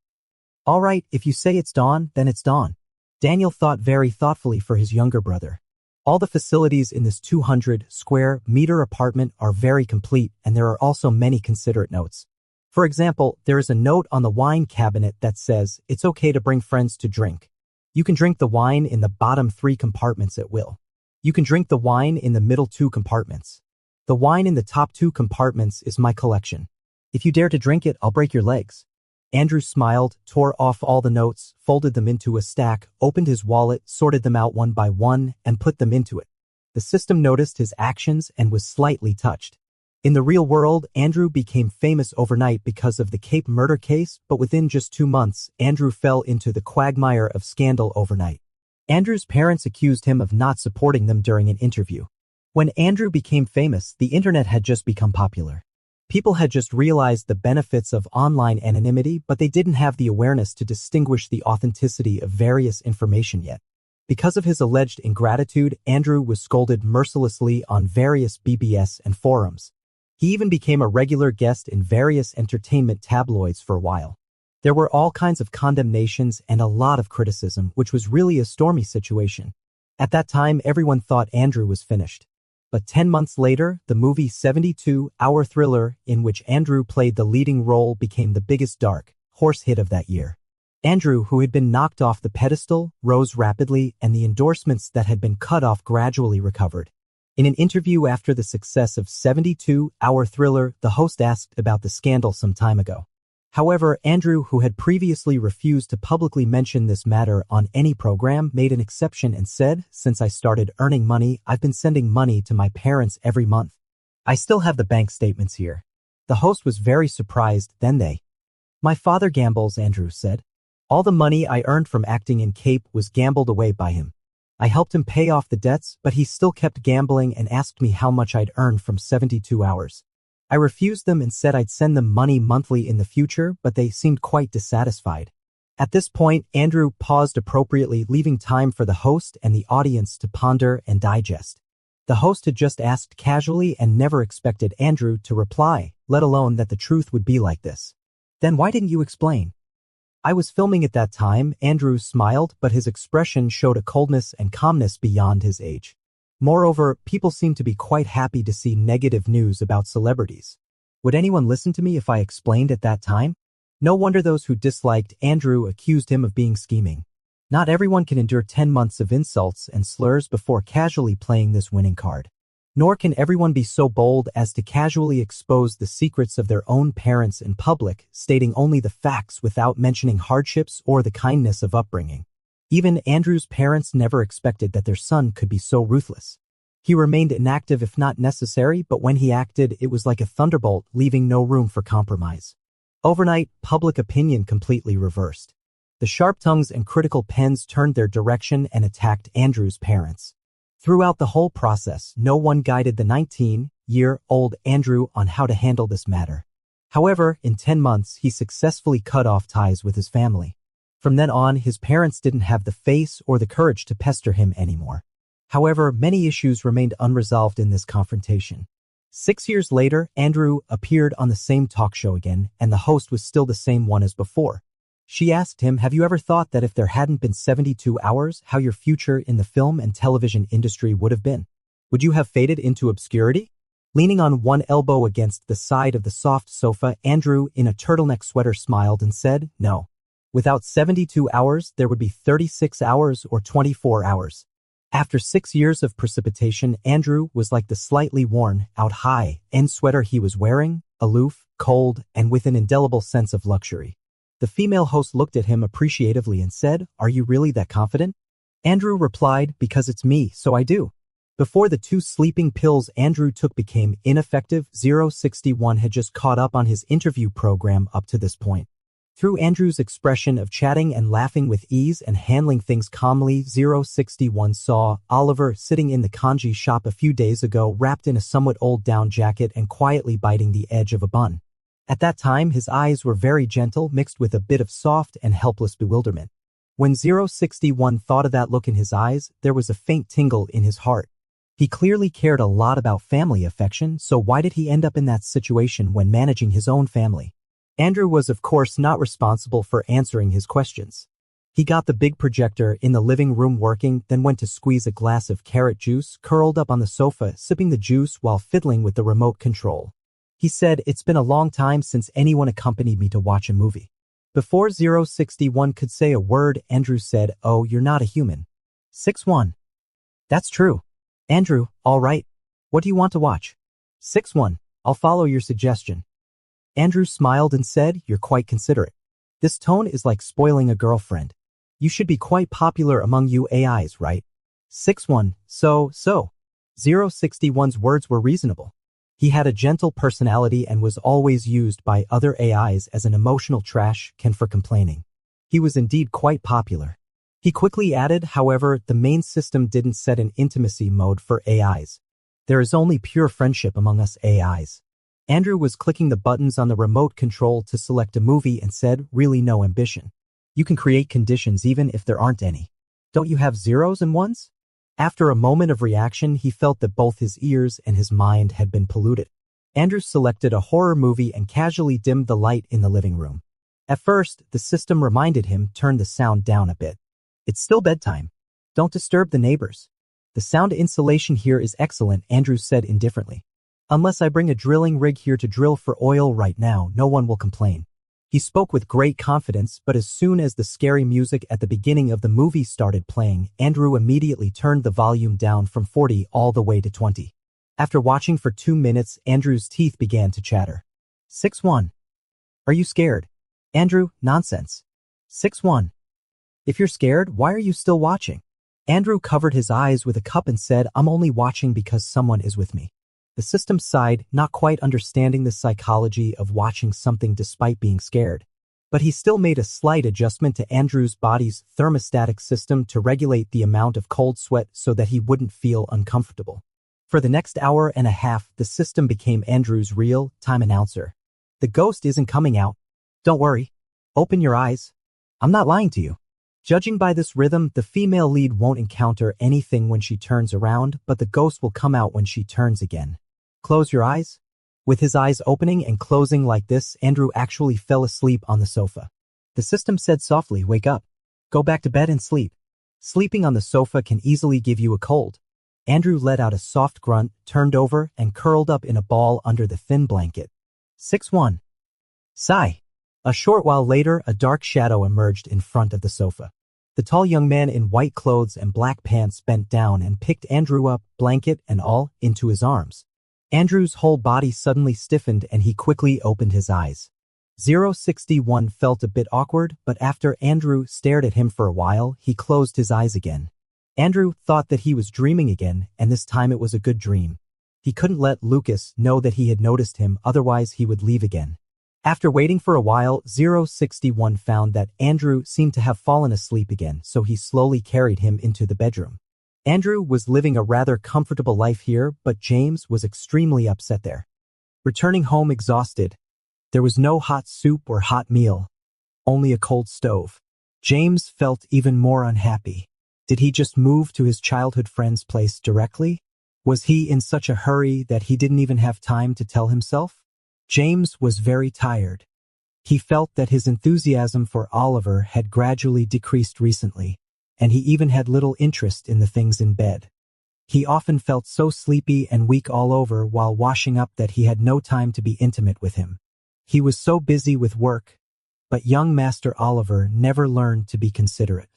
All right, if you say it's dawn, then it's dawn. Daniel thought very thoughtfully for his younger brother. All the facilities in this 200 square meter apartment are very complete, and there are also many considerate notes. For example, there is a note on the wine cabinet that says, it's okay to bring friends to drink. You can drink the wine in the bottom 3 compartments at will. You can drink the wine in the middle 2 compartments. The wine in the top 2 compartments is my collection. If you dare to drink it, I'll break your legs. Andrew smiled, tore off all the notes, folded them into a stack, opened his wallet, sorted them out one by one, and put them into it. The system noticed his actions and was slightly touched. In the real world, Andrew became famous overnight because of the Cape murder case, but within just 2 months, Andrew fell into the quagmire of scandal overnight. Andrew's parents accused him of not supporting them during an interview. When Andrew became famous, the internet had just become popular. People had just realized the benefits of online anonymity, but they didn't have the awareness to distinguish the authenticity of various information yet. Because of his alleged ingratitude, Andrew was scolded mercilessly on various BBS and forums. He even became a regular guest in various entertainment tabloids for a while. There were all kinds of condemnations and a lot of criticism, which was really a stormy situation. At that time, everyone thought Andrew was finished. But 10 months later, the movie 72-hour thriller, in which Andrew played the leading role, became the biggest dark horse hit of that year. Andrew, who had been knocked off the pedestal, rose rapidly, and the endorsements that had been cut off gradually recovered. In an interview after the success of 72-hour thriller, the host asked about the scandal some time ago. However, Andrew, who had previously refused to publicly mention this matter on any program, made an exception and said, since I started earning money, I've been sending money to my parents every month. I still have the bank statements here. The host was very surprised, then My father gambles, Andrew said. All the money I earned from acting in Cape was gambled away by him. I helped him pay off the debts, but he still kept gambling and asked me how much I'd earned from 72 hours. I refused them and said I'd send them money monthly in the future, but they seemed quite dissatisfied. At this point, Andrew paused appropriately, leaving time for the host and the audience to ponder and digest. The host had just asked casually and never expected Andrew to reply, let alone that the truth would be like this. Then why didn't you explain? I was filming at that time, Andrew smiled, but his expression showed a coldness and calmness beyond his age. Moreover, people seemed to be quite happy to see negative news about celebrities. Would anyone listen to me if I explained at that time? No wonder those who disliked Andrew accused him of being scheming. Not everyone can endure 10 months of insults and slurs before casually playing this winning card. Nor can everyone be so bold as to casually expose the secrets of their own parents in public, stating only the facts without mentioning hardships or the kindness of upbringing. Even Andrew's parents never expected that their son could be so ruthless. He remained inactive if not necessary, but when he acted, it was like a thunderbolt, leaving no room for compromise. Overnight, public opinion completely reversed. The sharp tongues and critical pens turned their direction and attacked Andrew's parents. Throughout the whole process, no one guided the 19-year-old Andrew on how to handle this matter. However, in 10 months, he successfully cut off ties with his family. From then on, his parents didn't have the face or the courage to pester him anymore. However, many issues remained unresolved in this confrontation. 6 years later, Andrew appeared on the same talk show again, and the host was still the same one as before. She asked him, have you ever thought that if there hadn't been 72 hours, how your future in the film and television industry would have been? Would you have faded into obscurity? Leaning on one elbow against the side of the soft sofa, Andrew, in a turtleneck sweater, smiled and said, no. Without 72 hours, there would be 36 hours or 24 hours. After 6 years of precipitation, Andrew was like the slightly worn-out high-end sweater he was wearing, aloof, cold, and with an indelible sense of luxury. The female host looked at him appreciatively and said, are you really that confident? Andrew replied, because it's me, so I do. Before the 2 sleeping pills Andrew took became ineffective, 061 had just caught up on his interview program up to this point. Through Andrew's expression of chatting and laughing with ease and handling things calmly, 061 saw Oliver sitting in the kanji shop a few days ago, wrapped in a somewhat old down jacket and quietly biting the edge of a bun. At that time, his eyes were very gentle, mixed with a bit of soft and helpless bewilderment. When 061 thought of that look in his eyes, there was a faint tingle in his heart. He clearly cared a lot about family affection, so why did he end up in that situation when managing his own family? Andrew was of course not responsible for answering his questions. He got the big projector in the living room working, then went to squeeze a glass of carrot juice, curled up on the sofa, sipping the juice while fiddling with the remote control. He said, "It's been a long time since anyone accompanied me to watch a movie." Before 061 could say a word, Andrew said, "Oh, you're not a human." 61. "That's true." Andrew, "All right. What do you want to watch?" 61. "I'll follow your suggestion." Andrew smiled and said, "You're quite considerate. This tone is like spoiling a girlfriend. You should be quite popular among you AIs, right?" 61. So. 061's words were reasonable. He had a gentle personality and was always used by other AIs as an emotional trash can for complaining. He was indeed quite popular. He quickly added, however, the main system didn't set an intimacy mode for AIs. There is only pure friendship among us AIs. Andrew was clicking the buttons on the remote control to select a movie and said, "Really no ambition. You can create conditions even if there aren't any. Don't you have zeros and ones?" After a moment of reaction, he felt that both his ears and his mind had been polluted. Andrew selected a horror movie and casually dimmed the light in the living room. At first, the system reminded him, "Turn the sound down a bit. It's still bedtime. Don't disturb the neighbors." "The sound insulation here is excellent," Andrew said indifferently. "Unless I bring a drilling rig here to drill for oil right now, no one will complain." He spoke with great confidence, but as soon as the scary music at the beginning of the movie started playing, Andrew immediately turned the volume down from 40 all the way to 20. After watching for 2 minutes, Andrew's teeth began to chatter. 61. "Are you scared?" Andrew, "Nonsense." 61. "If you're scared, why are you still watching?" Andrew covered his eyes with a cup and said, "I'm only watching because someone is with me." The system sighed, not quite understanding the psychology of watching something despite being scared. But he still made a slight adjustment to Andrew's body's thermostatic system to regulate the amount of cold sweat so that he wouldn't feel uncomfortable. For the next hour and a half, the system became Andrew's real-time announcer. "The ghost isn't coming out. Don't worry. Open your eyes. I'm not lying to you. Judging by this rhythm, the female lead won't encounter anything when she turns around, but the ghost will come out when she turns again. Close your eyes." With his eyes opening and closing like this, Andrew actually fell asleep on the sofa. The system said softly, "Wake up. Go back to bed and sleep. Sleeping on the sofa can easily give you a cold." Andrew let out a soft grunt, turned over, and curled up in a ball under the thin blanket. 61. Sigh. A short while later, a dark shadow emerged in front of the sofa. The tall young man in white clothes and black pants bent down and picked Andrew up, blanket and all, into his arms. Andrew's whole body suddenly stiffened and he quickly opened his eyes. 061 felt a bit awkward, but after Andrew stared at him for a while, he closed his eyes again. Andrew thought that he was dreaming again, and this time it was a good dream. He couldn't let Lucas know that he had noticed him, otherwise he would leave again. After waiting for a while, 061 found that Andrew seemed to have fallen asleep again, so he slowly carried him into the bedroom. Andrew was living a rather comfortable life here, but James was extremely upset there. Returning home exhausted, there was no hot soup or hot meal, only a cold stove. James felt even more unhappy. Did he just move to his childhood friend's place directly? Was he in such a hurry that he didn't even have time to tell himself? James was very tired. He felt that his enthusiasm for Oliver had gradually decreased recently, and he even had little interest in the things in bed. He often felt so sleepy and weak all over while washing up that he had no time to be intimate with him. He was so busy with work, but young Master Oliver never learned to be considerate.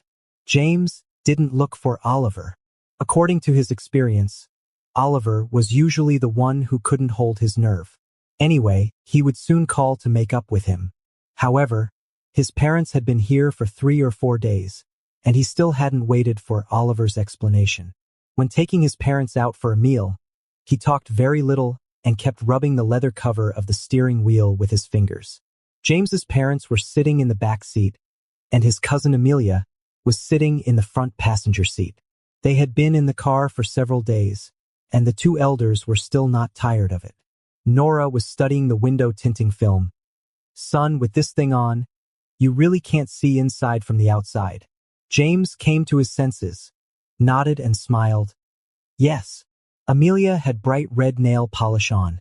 James didn't look for Oliver. According to his experience, Oliver was usually the one who couldn't hold his nerve. Anyway, he would soon call to make up with him. However, his parents had been here for 3 or 4 days, and he still hadn't waited for Oliver's explanation. When taking his parents out for a meal, he talked very little and kept rubbing the leather cover of the steering wheel with his fingers. James's parents were sitting in the back seat, and his cousin Amelia was sitting in the front passenger seat. They had been in the car for several days, and the two elders were still not tired of it. Nora was studying the window tinting film. "Son, with this thing on, you really can't see inside from the outside. James came to his senses, nodded and smiled. Yes, Amelia had bright red nail polish on,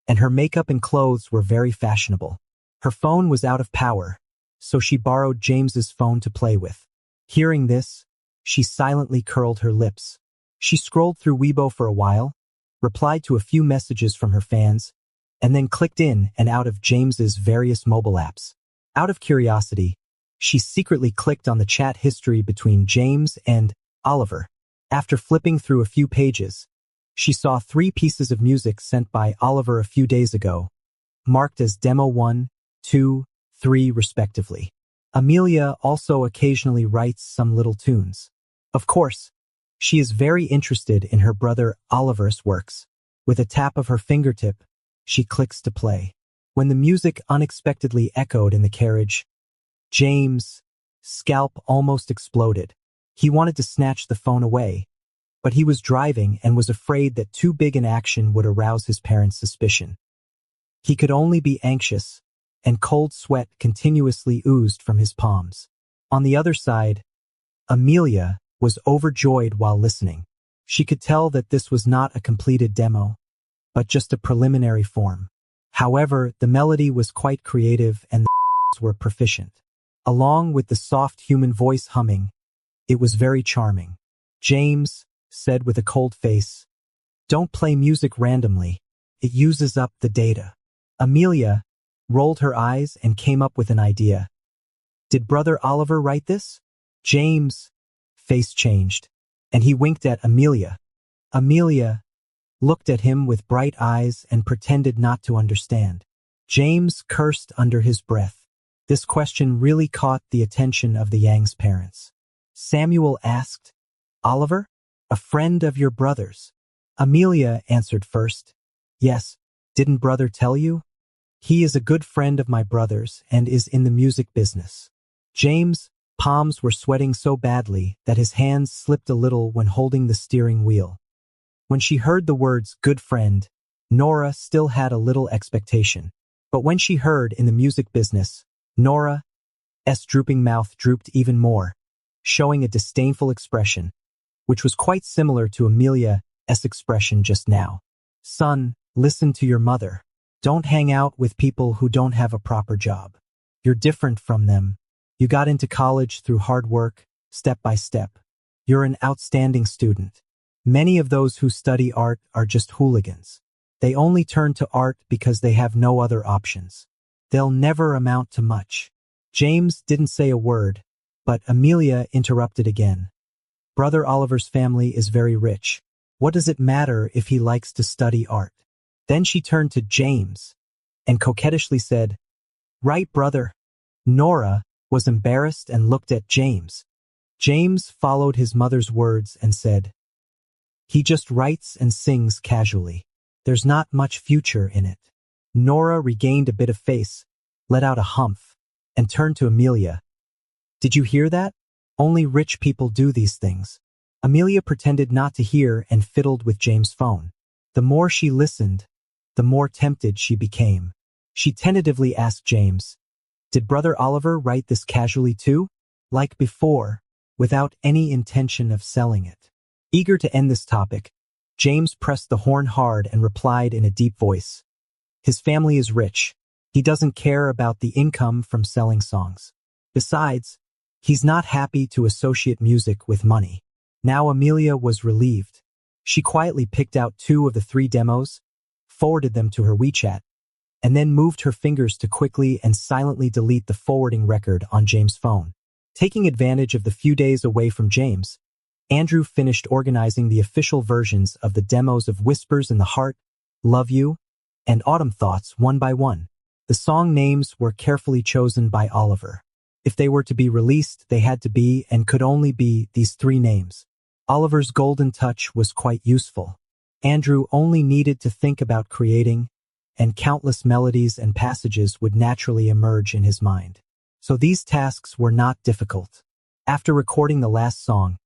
and her makeup and clothes were very fashionable. Her phone was out of power, so she borrowed James's phone to play with. Hearing this, she silently curled her lips. She scrolled through Weibo for a while, replied to a few messages from her fans, and then clicked in and out of James's various mobile apps. Out of curiosity, she secretly clicked on the chat history between James and Oliver. After flipping through a few pages, she saw 3 pieces of music sent by Oliver a few days ago, marked as Demo 1, 2, 3 respectively. Amelia also occasionally writes some little tunes. Of course, she is very interested in her brother Oliver's works. With a tap of her fingertip, she clicks to play. When the music unexpectedly echoed in the carriage, James' scalp almost exploded. He wanted to snatch the phone away, but he was driving and was afraid that too big an action would arouse his parents' suspicion. He could only be anxious, and cold sweat continuously oozed from his palms. On the other side, Amelia was overjoyed while listening. She could tell that this was not a completed demo, but just a preliminary form. However, the melody was quite creative and the were proficient. Along with the soft human voice humming, it was very charming. James said with a cold face, "Don't play music randomly. It uses up the data." Amelia rolled her eyes and came up with an idea. "Did Brother Oliver write this?" James' face changed, and he winked at Amelia. Amelia looked at him with bright eyes and pretended not to understand. James cursed under his breath. This question really caught the attention of the Yang's parents. Samuel asked, "Oliver? A friend of your brother's?" Amelia answered first, "Yes, didn't brother tell you? He is a good friend of my brother's and is in the music business." James' palms were sweating so badly that his hands slipped a little when holding the steering wheel. When she heard the words "good friend," Nora still had a little expectation. But when she heard "in the music business," Nora's drooping mouth drooped even more, showing a disdainful expression, which was quite similar to Amelia's expression just now. "Son, listen to your mother. Don't hang out with people who don't have a proper job. You're different from them. You got into college through hard work, step by step. You're an outstanding student. Many of those who study art are just hooligans. They only turn to art because they have no other options. They'll never amount to much." James didn't say a word, but Amelia interrupted again. "Brother Oliver's family is very rich. What does it matter if he likes to study art?" Then she turned to James and coquettishly said, "Right, brother." Nora was embarrassed and looked at James. James followed his mother's words and said, "He just writes and sings casually. There's not much future in it." Nora regained a bit of face, let out a humph, and turned to Amelia. "Did you hear that? Only rich people do these things." Amelia pretended not to hear and fiddled with James' phone. The more she listened, the more tempted she became. She tentatively asked James, "Did Brother Oliver write this casually too?" Like before, without any intention of selling it. Eager to end this topic, James pressed the horn hard and replied in a deep voice, "His family is rich. He doesn't care about the income from selling songs. Besides, he's not happy to associate music with money." Now Amelia was relieved. She quietly picked out 2 of the 3 demos, forwarded them to her WeChat, and then moved her fingers to quickly and silently delete the forwarding record on James' phone. Taking advantage of the few days away from James, Andrew finished organizing the official versions of the demos of Whispers in the Heart, Love You, and Autumn Thoughts one by one. The song names were carefully chosen by Oliver. If they were to be released, they had to be and could only be these 3 names. Oliver's golden touch was quite useful. Andrew only needed to think about creating, and countless melodies and passages would naturally emerge in his mind. So these tasks were not difficult. After recording the last song,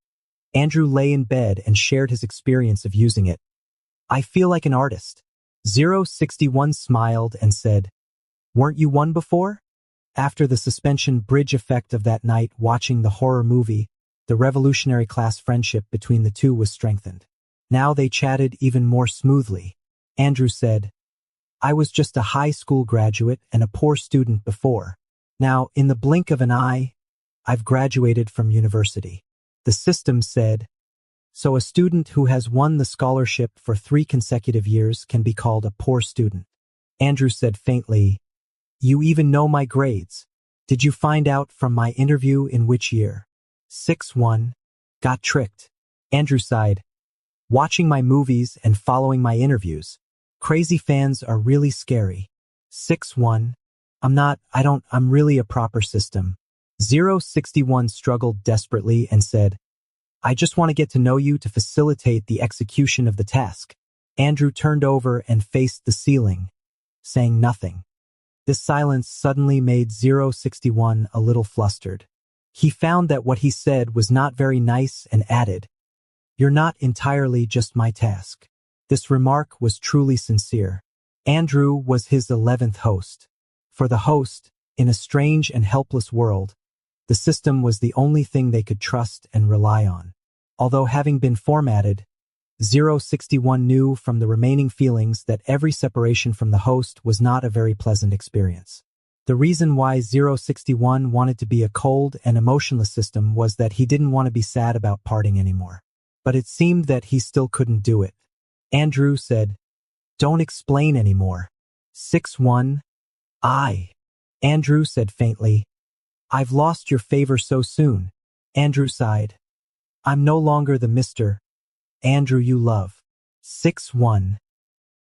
Andrew lay in bed and shared his experience of using it. "I feel like an artist." 061 smiled and said, "Weren't you one before?" After the suspension bridge effect of that night watching the horror movie, The revolutionary class friendship between the two was strengthened. Now they chatted even more smoothly. Andrew said, "I was just a high school graduate and a poor student before. Now, in the blink of an eye, I've graduated from university." The system said, "So a student who has won the scholarship for 3 consecutive years can be called a poor student." Andrew said faintly, "You even know my grades. Did you find out from my interview in which year?" 6-1. Got tricked. Andrew sighed. "Watching my movies and following my interviews. Crazy fans are really scary." 6-1. I'm really a proper system." 061 struggled desperately and said, "I just want to get to know you to facilitate the execution of the task." Andrew turned over and faced the ceiling, saying nothing. This silence suddenly made 061 a little flustered. He found that what he said was not very nice and added, "You're not entirely just my task." This remark was truly sincere. Andrew was his 11th host. For the host, in a strange and helpless world, the system was the only thing they could trust and rely on. Although having been formatted, 061 knew from the remaining feelings that every separation from the host was not a very pleasant experience. The reason why 061 wanted to be a cold and emotionless system was that he didn't want to be sad about parting anymore. But it seemed that he still couldn't do it. Andrew said, "Don't explain anymore." 6-1. Andrew said faintly, "I've lost your favor so soon." Andrew sighed. "I'm no longer the Mr. Andrew you love." 6-1.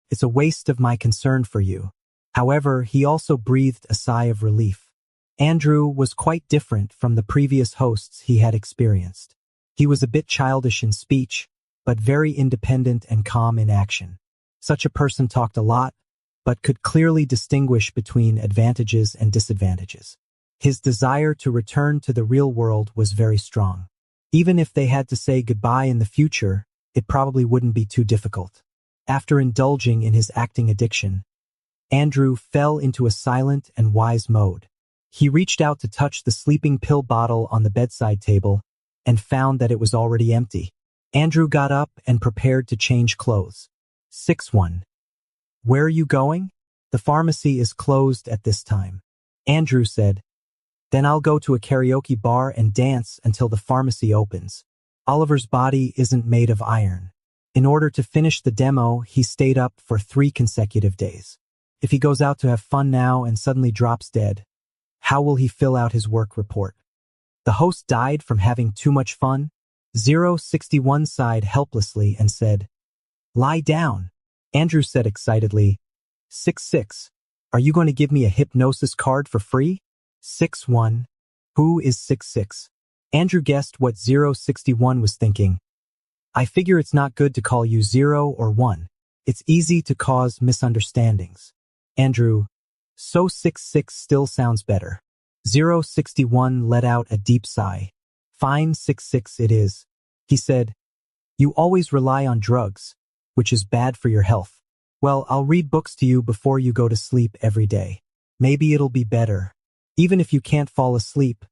"It's a waste of my concern for you." However, he also breathed a sigh of relief. Andrew was quite different from the previous hosts he had experienced. He was a bit childish in speech, but very independent and calm in action. Such a person talked a lot, but could clearly distinguish between advantages and disadvantages. His desire to return to the real world was very strong. Even if they had to say goodbye in the future, it probably wouldn't be too difficult. After indulging in his acting addiction, Andrew fell into a silent and wise mode. He reached out to touch the sleeping pill bottle on the bedside table and found that it was already empty. Andrew got up and prepared to change clothes. 6-1. "Where are you going?" "The pharmacy is closed at this time." Andrew said, "Then I'll go to a karaoke bar and dance until the pharmacy opens." Oliver's body isn't made of iron. In order to finish the demo, he stayed up for 3 consecutive days. If he goes out to have fun now and suddenly drops dead, how will he fill out his work report? The host died from having too much fun? 061 sighed helplessly and said, "Lie down." Andrew said excitedly, 6-6. "Are you going to give me a hypnosis card for free?" 6-1. "Who is 6-6? Andrew guessed what 061 was thinking. "I figure it's not good to call you 0 or 1. It's easy to cause misunderstandings." Andrew, "So 6-6 still sounds better." 061 let out a deep sigh. "Fine, 6-6 it is." He said, "You always rely on drugs, which is bad for your health. Well, I'll read books to you before you go to sleep every day. Maybe it'll be better. Even if you can't fall asleep,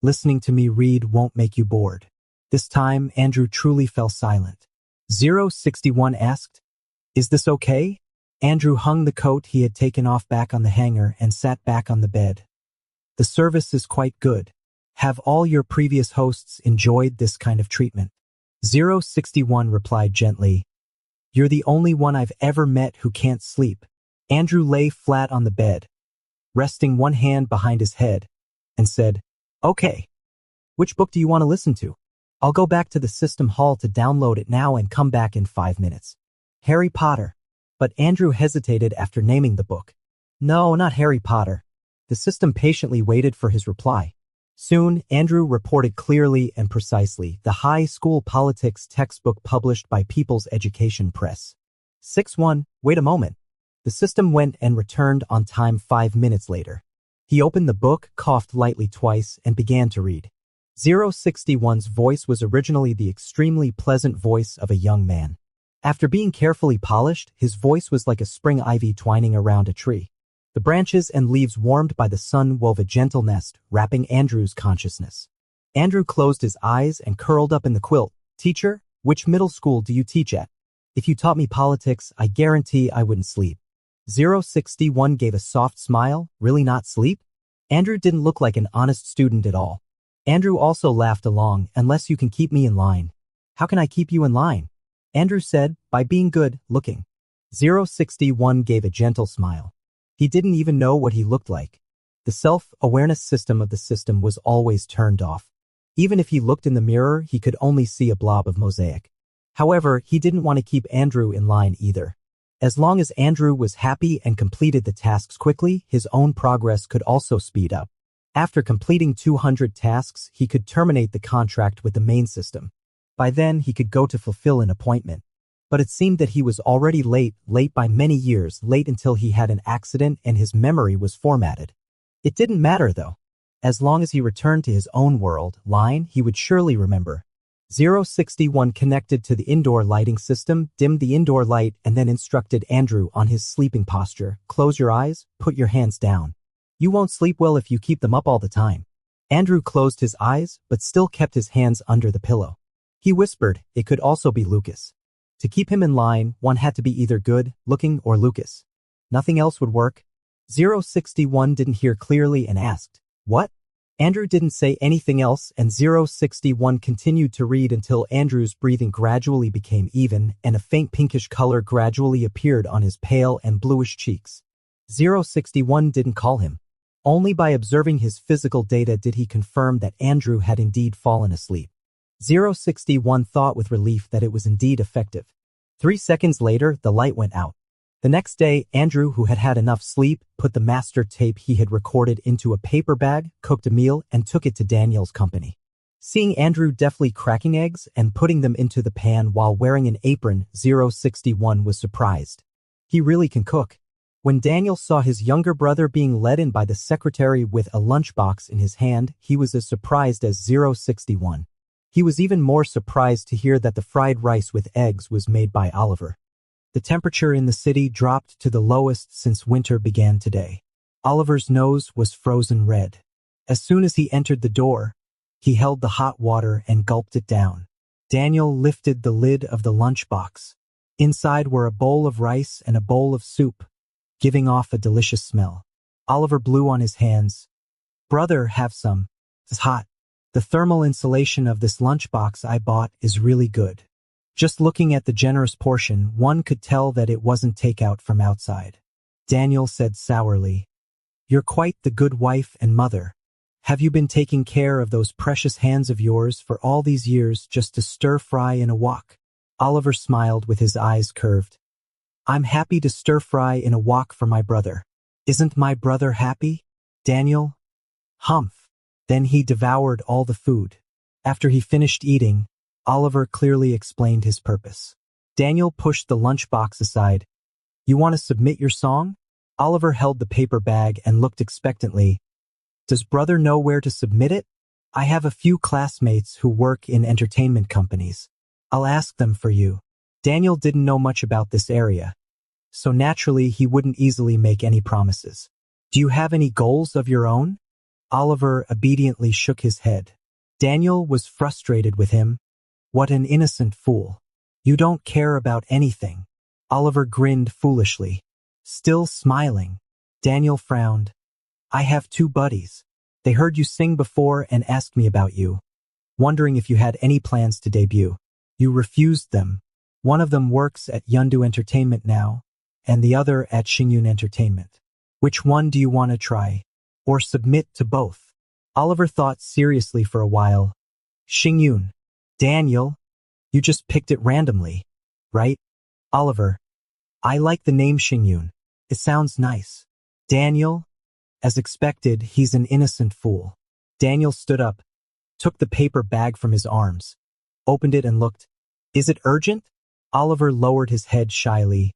listening to me read won't make you bored." This time, Andrew truly fell silent. 061 asked, "Is this okay?" Andrew hung the coat he had taken off back on the hanger and sat back on the bed. "The service is quite good. Have all your previous hosts enjoyed this kind of treatment?" 061 replied gently, "You're the only one I've ever met who can't sleep." Andrew lay flat on the bed, resting one hand behind his head, and said, "Okay, which book do you want to listen to? I'll go back to the system hall to download it now and come back in 5 minutes." "Harry Potter." But Andrew hesitated after naming the book. "No, not Harry Potter." The system patiently waited for his reply. Soon, Andrew reported clearly and precisely the high school politics textbook published by People's Education Press. 6-1, wait a moment. The system went and returned on time 5 minutes later. He opened the book, coughed lightly twice, and began to read. 061's voice was originally the extremely pleasant voice of a young man. After being carefully polished, his voice was like a spring ivy twining around a tree. The branches and leaves warmed by the sun wove a gentle nest, wrapping Andrew's consciousness. Andrew closed his eyes and curled up in the quilt. Teacher, which middle school do you teach at? If you taught me politics, I guarantee I wouldn't sleep. 061 gave a soft smile. Really not sleep? Andrew didn't look like an honest student at all. Andrew also laughed along. Unless you can keep me in line. How can I keep you in line? Andrew said, by being good looking. 061 gave a gentle smile. He didn't even know what he looked like. The self-awareness system of the system was always turned off. Even if he looked in the mirror, he could only see a blob of mosaic. However, he didn't want to keep Andrew in line either. As long as Andrew was happy and completed the tasks quickly, his own progress could also speed up. After completing 200 tasks, he could terminate the contract with the main system. By then, he could go to fulfill an appointment. But it seemed that he was already late by many years, late until he had an accident and his memory was formatted. It didn't matter though. As long as he returned to his own world line, he would surely remember. 061 connected to the indoor lighting system, dimmed the indoor light, and then instructed Andrew on his sleeping posture. Close your eyes, put your hands down. You won't sleep well if you keep them up all the time. Andrew closed his eyes, but still kept his hands under the pillow. He whispered, it could also be Lucas. To keep him in line, one had to be either good looking or Lucas. Nothing else would work. 061 didn't hear clearly and asked, what? Andrew didn't say anything else, and 061 continued to read until Andrew's breathing gradually became even and a faint pinkish color gradually appeared on his pale and bluish cheeks. 061 didn't call him. Only by observing his physical data did he confirm that Andrew had indeed fallen asleep. 061 thought with relief that it was indeed effective. 3 seconds later, the light went out. The next day, Andrew, who had had enough sleep, put the master tape he had recorded into a paper bag, cooked a meal, and took it to Daniel's company. Seeing Andrew deftly cracking eggs and putting them into the pan while wearing an apron, 061 was surprised. He really can cook. When Daniel saw his younger brother being led in by the secretary with a lunchbox in his hand, he was as surprised as 061. He was even more surprised to hear that the fried rice with eggs was made by Oliver. The temperature in the city dropped to the lowest since winter began today. Oliver's nose was frozen red. As soon as he entered the door, he held the hot water and gulped it down. Daniel lifted the lid of the lunchbox. Inside were a bowl of rice and a bowl of soup, giving off a delicious smell. Oliver blew on his hands. Brother, have some. It's hot. The thermal insulation of this lunchbox I bought is really good. Just looking at the generous portion, one could tell that it wasn't takeout from outside. Daniel said sourly, you're quite the good wife and mother. Have you been taking care of those precious hands of yours for all these years just to stir-fry in a wok? Oliver smiled with his eyes curved. I'm happy to stir-fry in a wok for my brother. Isn't my brother happy? Daniel? Humph. Then he devoured all the food. After he finished eating, Oliver clearly explained his purpose. Daniel pushed the lunchbox aside. You want to submit your song? Oliver held the paper bag and looked expectantly. Does brother know where to submit it? I have a few classmates who work in entertainment companies. I'll ask them for you. Daniel didn't know much about this area, so naturally he wouldn't easily make any promises. Do you have any goals of your own? Oliver obediently shook his head. Daniel was frustrated with him. What an innocent fool. You don't care about anything. Oliver grinned foolishly. Still smiling. Daniel frowned. I have 2 buddies. They heard you sing before and asked me about you, wondering if you had any plans to debut. You refused them. One of them works at Yundu Entertainment now, and the other at Xingyun Entertainment. Which one do you want to try? Or submit to both? Oliver thought seriously for a while. Xingyun. Daniel, you just picked it randomly, right? Oliver, I like the name Xingyun. It sounds nice. Daniel, as expected, he's an innocent fool. Daniel stood up, took the paper bag from his arms, opened it and looked. Is it urgent? Oliver lowered his head shyly.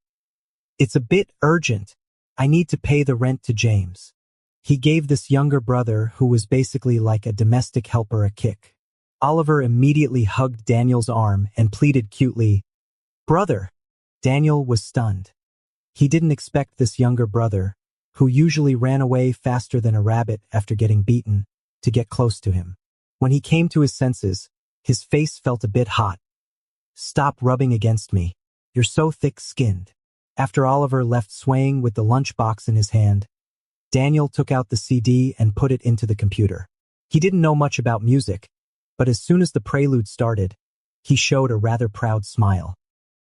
It's a bit urgent. I need to pay the rent to James. He gave this younger brother, who was basically like a domestic helper, a kick. Oliver immediately hugged Daniel's arm and pleaded cutely, Brother! Daniel was stunned. He didn't expect this younger brother, who usually ran away faster than a rabbit after getting beaten, to get close to him. When he came to his senses, his face felt a bit hot. "Stop rubbing against me. You're so thick-skinned." After Oliver left swaying with the lunchbox in his hand, Daniel took out the CD and put it into the computer. He didn't know much about music, but as soon as the prelude started, he showed a rather proud smile.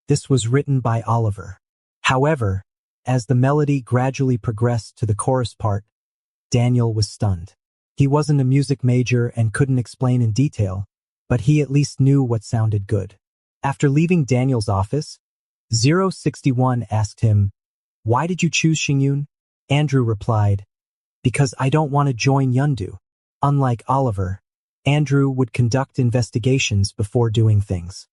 This was written by Oliver. However, as the melody gradually progressed to the chorus part, Daniel was stunned. He wasn't a music major and couldn't explain in detail, but he at least knew what sounded good. After leaving Daniel's office, 061 asked him, "Why did you choose Xingyun?" Andrew replied, "Because I don't want to join Yundu." Unlike Oliver, Andrew would conduct investigations before doing things.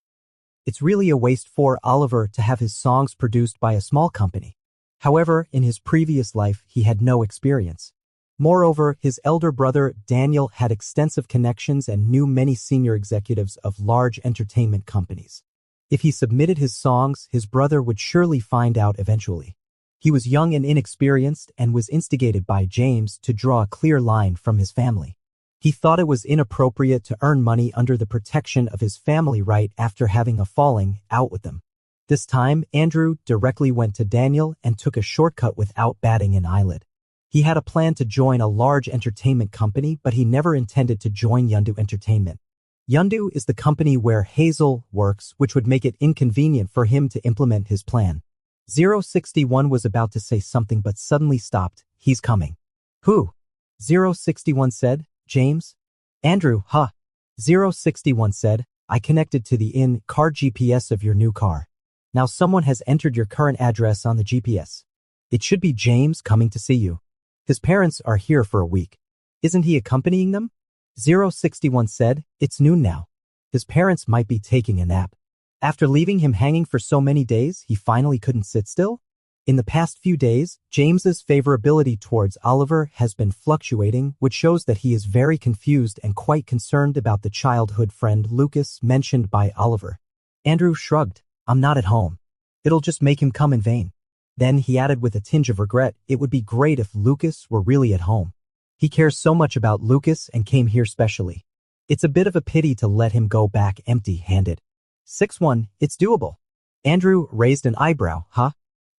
It's really a waste for Oliver to have his songs produced by a small company. However, in his previous life, he had no experience. Moreover, his elder brother Daniel had extensive connections and knew many senior executives of large entertainment companies. If he submitted his songs, his brother would surely find out eventually. He was young and inexperienced and was instigated by James to draw a clear line from his family. He thought it was inappropriate to earn money under the protection of his family right after having a falling out with them. This time, Andrew directly went to Daniel and took a shortcut without batting an eyelid. He had a plan to join a large entertainment company, but he never intended to join Yundu Entertainment. Yundu is the company where Hazel works, which would make it inconvenient for him to implement his plan. 061 was about to say something but suddenly stopped. "He's coming." "Who?" 061 said. "James." "Andrew, huh?" 061 said. "I connected to the in-car GPS of your new car. Now someone has entered your current address on the GPS. It should be James coming to see you. His parents are here for a week. Isn't he accompanying them?" 061 said. "It's noon now. His parents might be taking a nap. After leaving him hanging for so many days, he finally couldn't sit still?" In the past few days, James's favorability towards Oliver has been fluctuating, which shows that he is very confused and quite concerned about the childhood friend Lucas mentioned by Oliver. Andrew shrugged. "I'm not at home. It'll just make him come in vain." Then he added with a tinge of regret, "It would be great if Lucas were really at home. He cares so much about Lucas and came here specially. It's a bit of a pity to let him go back empty-handed." 61, "It's doable." Andrew raised an eyebrow. "Huh?"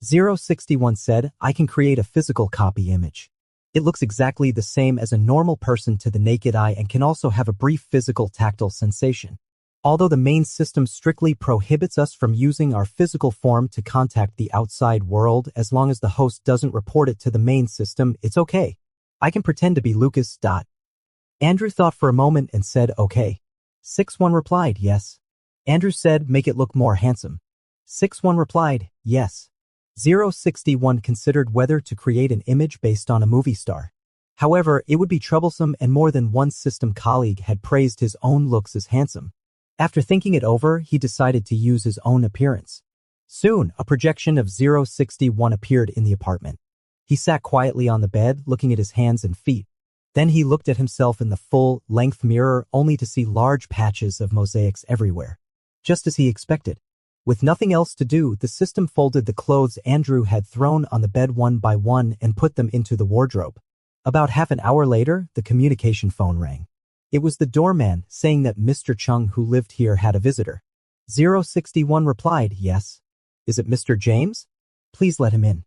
061 said. "I can create a physical copy image. It looks exactly the same as a normal person to the naked eye and can also have a brief physical tactile sensation. Although the main system strictly prohibits us from using our physical form to contact the outside world, as long as the host doesn't report it to the main system, it's okay. I can pretend to be Lucas. Andrew thought for a moment and said, "Okay." 61 replied, "Yes." Andrew said, "Make it look more handsome." 61 replied, "Yes." 061 considered whether to create an image based on a movie star. However, it would be troublesome and more than one system colleague had praised his own looks as handsome. After thinking it over, he decided to use his own appearance. Soon, a projection of 061 appeared in the apartment. He sat quietly on the bed, looking at his hands and feet. Then he looked at himself in the full-length mirror, only to see large patches of mosaics everywhere. Just as he expected. With nothing else to do, the system folded the clothes Andrew had thrown on the bed one by one and put them into the wardrobe. About half an hour later, the communication phone rang. It was the doorman saying that Mr. Chung, who lived here, had a visitor. 061 replied, "Yes." "Is it Mr. James? Please let him in."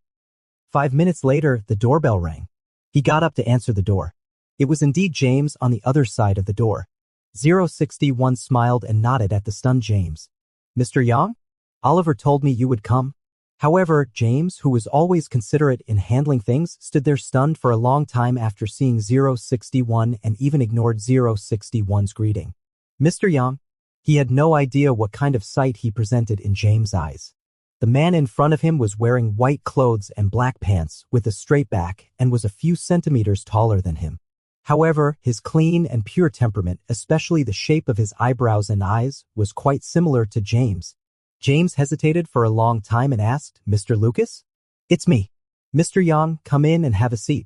5 minutes later, the doorbell rang. He got up to answer the door. It was indeed James on the other side of the door. 061 smiled and nodded at the stunned James. "Mr. Yang? Oliver told me you would come." However, James, who was always considerate in handling things, stood there stunned for a long time after seeing 061 and even ignored 061's greeting. "Mr. Yang?" He had no idea what kind of sight he presented in James' eyes. The man in front of him was wearing white clothes and black pants with a straight back and was a few centimeters taller than him. However, his clean and pure temperament, especially the shape of his eyebrows and eyes, was quite similar to James. James hesitated for a long time and asked, "Mr. Lucas?" "It's me." "Mr. Yang, come in and have a seat."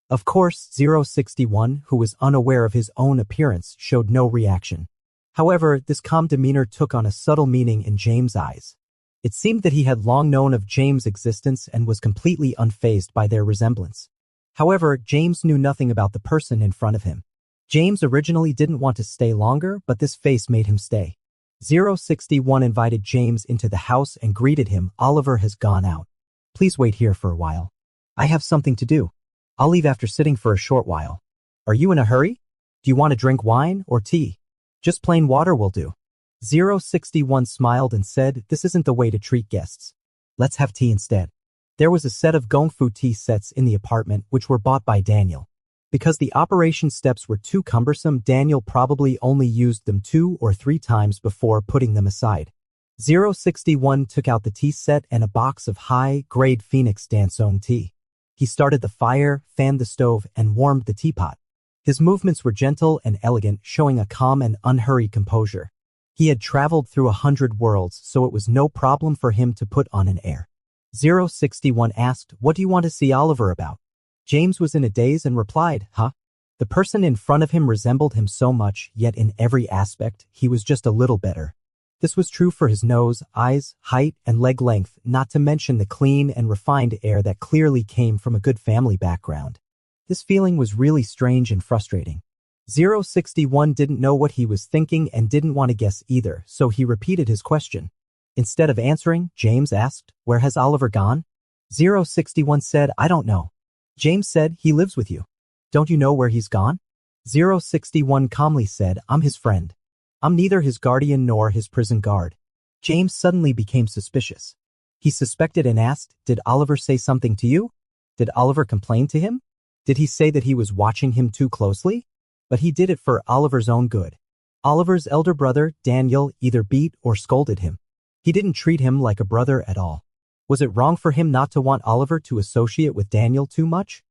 Of course, 061, who was unaware of his own appearance, showed no reaction. However, this calm demeanor took on a subtle meaning in James' eyes. It seemed that he had long known of James' existence and was completely unfazed by their resemblance. However, James knew nothing about the person in front of him. James originally didn't want to stay longer, but this face made him stay. 061 invited James into the house and greeted him. Oliver has gone out. Please wait here for a while. I have something to do. I'll leave after sitting for a short while. Are you in a hurry? Do you want to drink wine or tea? Just plain water will do. 061 smiled and said, this isn't the way to treat guests. Let's have tea instead. There was a set of gongfu tea sets in the apartment which were bought by Daniel. Because the operation steps were too cumbersome, Daniel probably only used them 2 or 3 times before putting them aside. 061 took out the tea set and a box of high-grade Phoenix Dansong tea. He started the fire, fanned the stove, and warmed the teapot. His movements were gentle and elegant, showing a calm and unhurried composure. He had traveled through 100 worlds, so it was no problem for him to put on an air. 061 asked, what do you want to see Oliver about? James was in a daze and replied, huh? The person in front of him resembled him so much, yet in every aspect, he was just a little better. This was true for his nose, eyes, height, and leg length, not to mention the clean and refined air that clearly came from a good family background. This feeling was really strange and frustrating. 061 didn't know what he was thinking and didn't want to guess either, so he repeated his question. Instead of answering, James asked, where has Oliver gone? 061 said, I don't know. James said, he lives with you. Don't you know where he's gone? 061 calmly said, I'm his friend. I'm neither his guardian nor his prison guard. James suddenly became suspicious. He suspected and asked, did Oliver say something to you? Did Oliver complain to him? Did he say that he was watching him too closely? But he did it for Oliver's own good. Oliver's elder brother, Daniel, either beat or scolded him. He didn't treat him like a brother at all. Was it wrong for him not to want Oliver to associate with Daniel too much?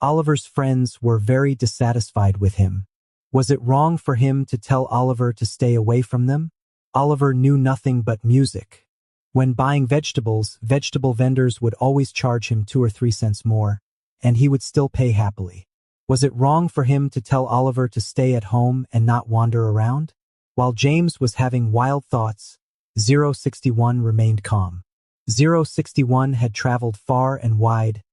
Oliver's friends were very dissatisfied with him. Was it wrong for him to tell Oliver to stay away from them? Oliver knew nothing but music. When buying vegetables, vegetable vendors would always charge him 2 or 3 cents more, and he would still pay happily. Was it wrong for him to tell Oliver to stay at home and not wander around? While James was having wild thoughts, 061 remained calm. 061 had traveled far and wide,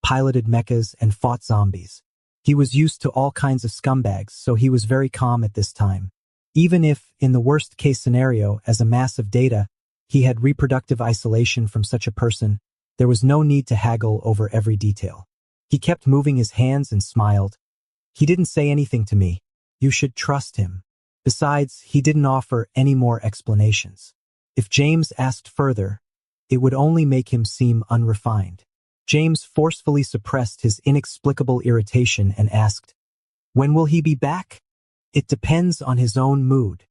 piloted mechas, and fought zombies. He was used to all kinds of scumbags, so he was very calm at this time. Even if, in the worst-case scenario, as a mass of data, he had reproductive isolation from such a person, there was no need to haggle over every detail. He kept moving his hands and smiled. He didn't say anything to me. You should trust him. Besides, he didn't offer any more explanations. If James asked further, it would only make him seem unrefined. James forcefully suppressed his inexplicable irritation and asked, when will he be back? It depends on his own mood.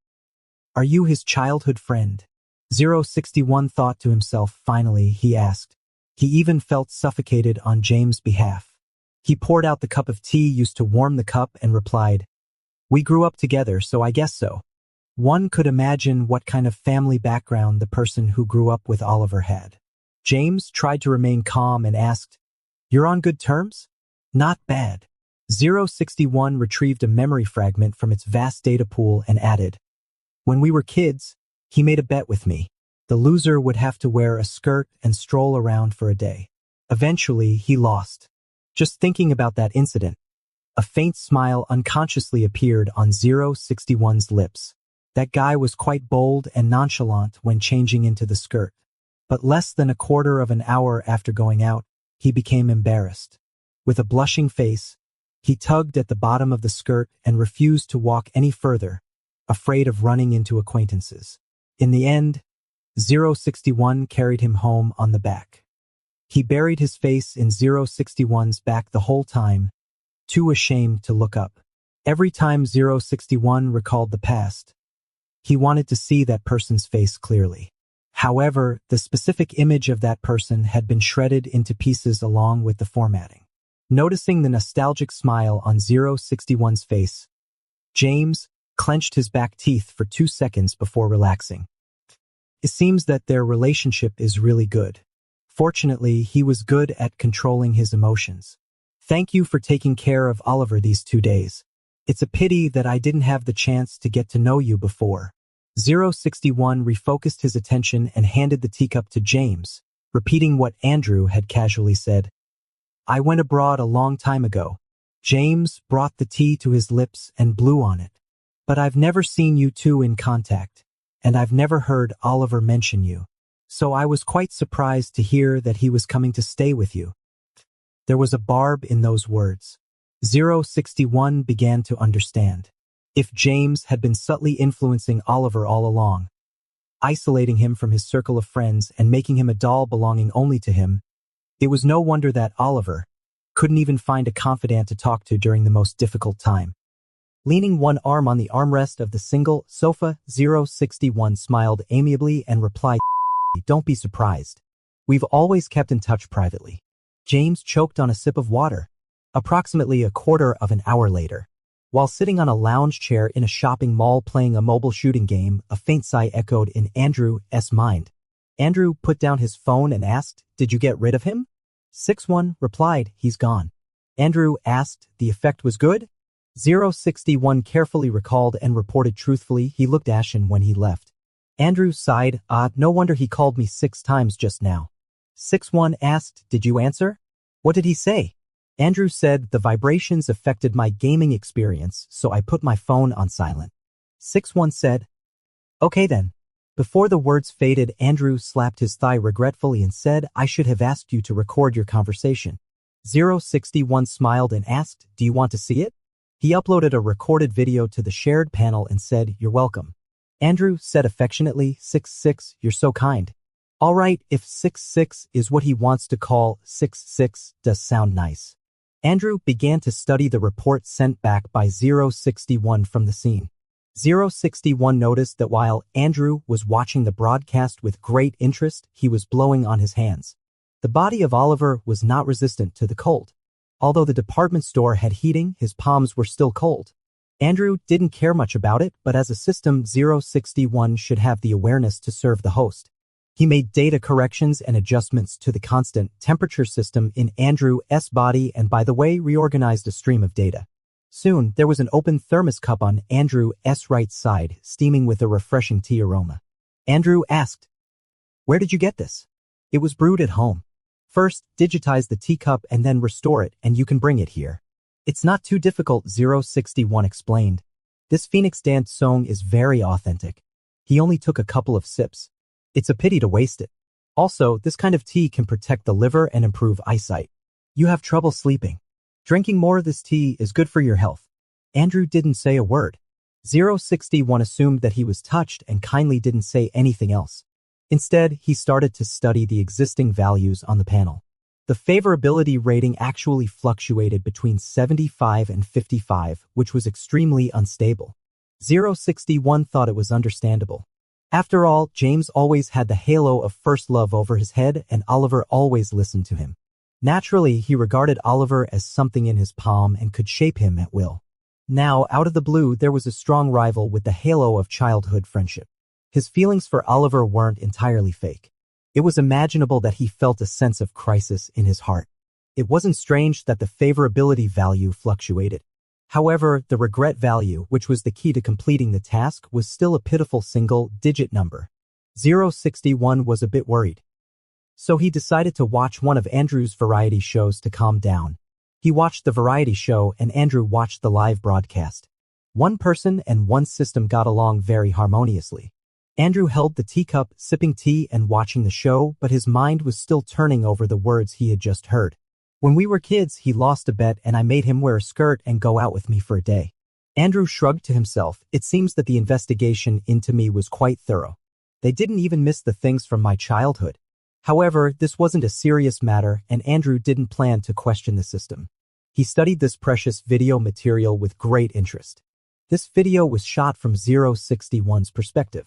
Are you his childhood friend? 061 thought to himself. Finally, he asked. He even felt suffocated on James' behalf. He poured out the cup of tea used to warm the cup and replied, we grew up together, so I guess so. One could imagine what kind of family background the person who grew up with Oliver had. James tried to remain calm and asked, you're on good terms? Not bad. 061 retrieved a memory fragment from its vast data pool and added, when we were kids, he made a bet with me. The loser would have to wear a skirt and stroll around for a day. Eventually, he lost. Just thinking about that incident, a faint smile unconsciously appeared on 061's lips. That guy was quite bold and nonchalant when changing into the skirt. But less than a quarter of an hour after going out, he became embarrassed. With a blushing face, he tugged at the bottom of the skirt and refused to walk any further, afraid of running into acquaintances. In the end, 061 carried him home on the back. He buried his face in 061's back the whole time, too ashamed to look up. Every time 061 recalled the past, he wanted to see that person's face clearly. However, the specific image of that person had been shredded into pieces along with the formatting. Noticing the nostalgic smile on 061's face, James clenched his back teeth for 2 seconds before relaxing. It seems that their relationship is really good. Fortunately, he was good at controlling his emotions. Thank you for taking care of Oliver these 2 days. It's a pity that I didn't have the chance to get to know you before. 061 refocused his attention and handed the teacup to James, repeating what Andrew had casually said. I went abroad a long time ago. James brought the tea to his lips and blew on it. But I've never seen you two in contact, and I've never heard Oliver mention you. So I was quite surprised to hear that he was coming to stay with you. There was a barb in those words. 061 began to understand. If James had been subtly influencing Oliver all along, isolating him from his circle of friends and making him a doll belonging only to him, it was no wonder that Oliver couldn't even find a confidant to talk to during the most difficult time. Leaning one arm on the armrest of the single sofa, 061 smiled amiably and replied, "Don't be surprised. We've always kept in touch privately." James choked on a sip of water. Approximately a quarter of an hour later, while sitting on a lounge chair in a shopping mall playing a mobile shooting game, a faint sigh echoed in Andrew's mind. Andrew put down his phone and asked, "Did you get rid of him?" 61 replied, "He's gone." Andrew asked, "The effect was good?" 061 carefully recalled and reported truthfully, "He looked ashen when he left." Andrew sighed, "No wonder he called me 6 times just now." 61 asked, "Did you answer?" "What did he say?" Andrew said, "The vibrations affected my gaming experience, so I put my phone on silent." 61 said, "Okay then." Before the words faded, Andrew slapped his thigh regretfully and said, "I should have asked you to record your conversation." 061 smiled and asked, "Do you want to see it?" He uploaded a recorded video to the shared panel and said, "You're welcome." Andrew said affectionately, 66, "You're so kind." All right, if 66 is what he wants to call 66, does sound nice. Andrew began to study the report sent back by 061 from the scene. 061 noticed that while Andrew was watching the broadcast with great interest, he was blowing on his hands. The body of Oliver was not resistant to the cold. Although the department store had heating, his palms were still cold. Andrew didn't care much about it, but as a system, 061 should have the awareness to serve the host. He made data corrections and adjustments to the constant temperature system in Andrew's body and, by the way, reorganized a stream of data. Soon, there was an open thermos cup on Andrew's right side, steaming with a refreshing tea aroma. Andrew asked, "Where did you get this?" "It was brewed at home. First, digitize the teacup and then restore it, and you can bring it here." "It's not too difficult," 061 explained. "This Phoenix dance song is very authentic." He only took a couple of sips. "It's a pity to waste it. Also, this kind of tea can protect the liver and improve eyesight. You have trouble sleeping. Drinking more of this tea is good for your health." Andrew didn't say a word. 061 assumed that he was touched and kindly didn't say anything else. Instead, he started to study the existing values on the panel. The favorability rating actually fluctuated between 75 and 55, which was extremely unstable. 061 thought it was understandable. After all, James always had the halo of first love over his head, and Oliver always listened to him. Naturally, he regarded Oliver as something in his palm and could shape him at will. Now, out of the blue, there was a strong rival with the halo of childhood friendship. His feelings for Oliver weren't entirely fake. It was imaginable that he felt a sense of crisis in his heart. It wasn't strange that the favorability value fluctuated. However, the regret value, which was the key to completing the task, was still a pitiful single-digit number. 061 was a bit worried. So he decided to watch one of Andrew's variety shows to calm down. He watched the variety show and Andrew watched the live broadcast. One person and one system got along very harmoniously. Andrew held the teacup, sipping tea and watching the show, but his mind was still turning over the words he had just heard. "When we were kids, he lost a bet and I made him wear a skirt and go out with me for a day." Andrew shrugged to himself. "It seems that the investigation into me was quite thorough. They didn't even miss the things from my childhood." However, this wasn't a serious matter and Andrew didn't plan to question the system. He studied this precious video material with great interest. This video was shot from 061's perspective.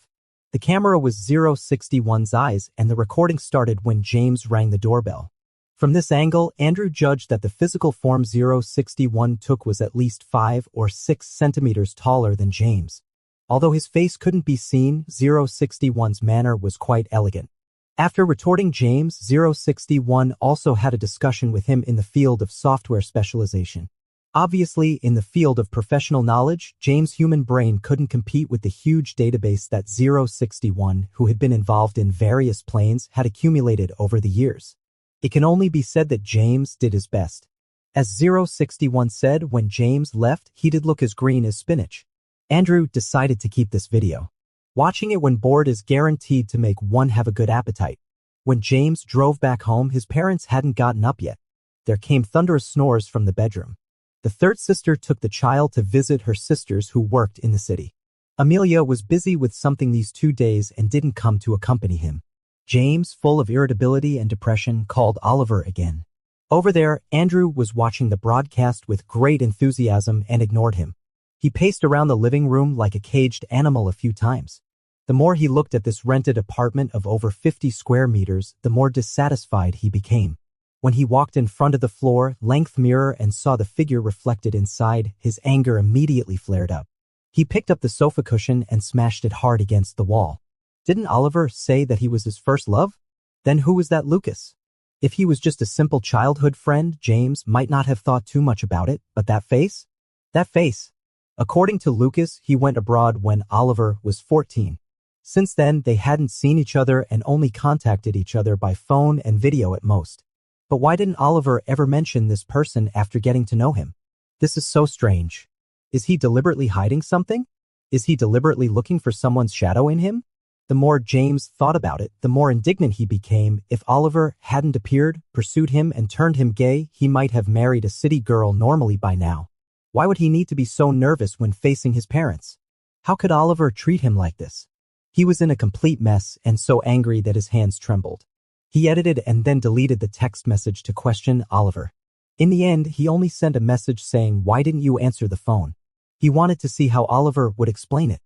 The camera was 061's eyes and the recording started when James rang the doorbell. From this angle, Andrew judged that the physical form 061 took was at least 5 or 6 centimeters taller than James. Although his face couldn't be seen, 061's manner was quite elegant. After retorting James, 061 also had a discussion with him in the field of software specialization. Obviously, in the field of professional knowledge, James' human brain couldn't compete with the huge database that 061, who had been involved in various planes, had accumulated over the years. It can only be said that James did his best. As 061 said, when James left, he did look as green as spinach. Andrew decided to keep this video. Watching it when bored is guaranteed to make one have a good appetite. When James drove back home, his parents hadn't gotten up yet. There came thunderous snores from the bedroom. The third sister took the child to visit her sisters who worked in the city. Amelia was busy with something these 2 days and didn't come to accompany him. James, full of irritability and depression, called Oliver again. Over there, Andrew was watching the broadcast with great enthusiasm and ignored him. He paced around the living room like a caged animal a few times. The more he looked at this rented apartment of over 50 square meters, the more dissatisfied he became. When he walked in front of the floor-length mirror and saw the figure reflected inside, his anger immediately flared up. He picked up the sofa cushion and smashed it hard against the wall. Didn't Oliver say that he was his first love? Then who was that Lucas? If he was just a simple childhood friend, James might not have thought too much about it, but that face? That face. According to Lucas, he went abroad when Oliver was 14. Since then, they hadn't seen each other and only contacted each other by phone and video at most. But why didn't Oliver ever mention this person after getting to know him? This is so strange. Is he deliberately hiding something? Is he deliberately looking for someone's shadow in him? The more James thought about it, the more indignant he became. If Oliver hadn't appeared, pursued him, and turned him gay, he might have married a city girl normally by now. Why would he need to be so nervous when facing his parents? How could Oliver treat him like this? He was in a complete mess and so angry that his hands trembled. He edited and then deleted the text message to question Oliver. In the end, he only sent a message saying, "Why didn't you answer the phone?" He wanted to see how Oliver would explain it.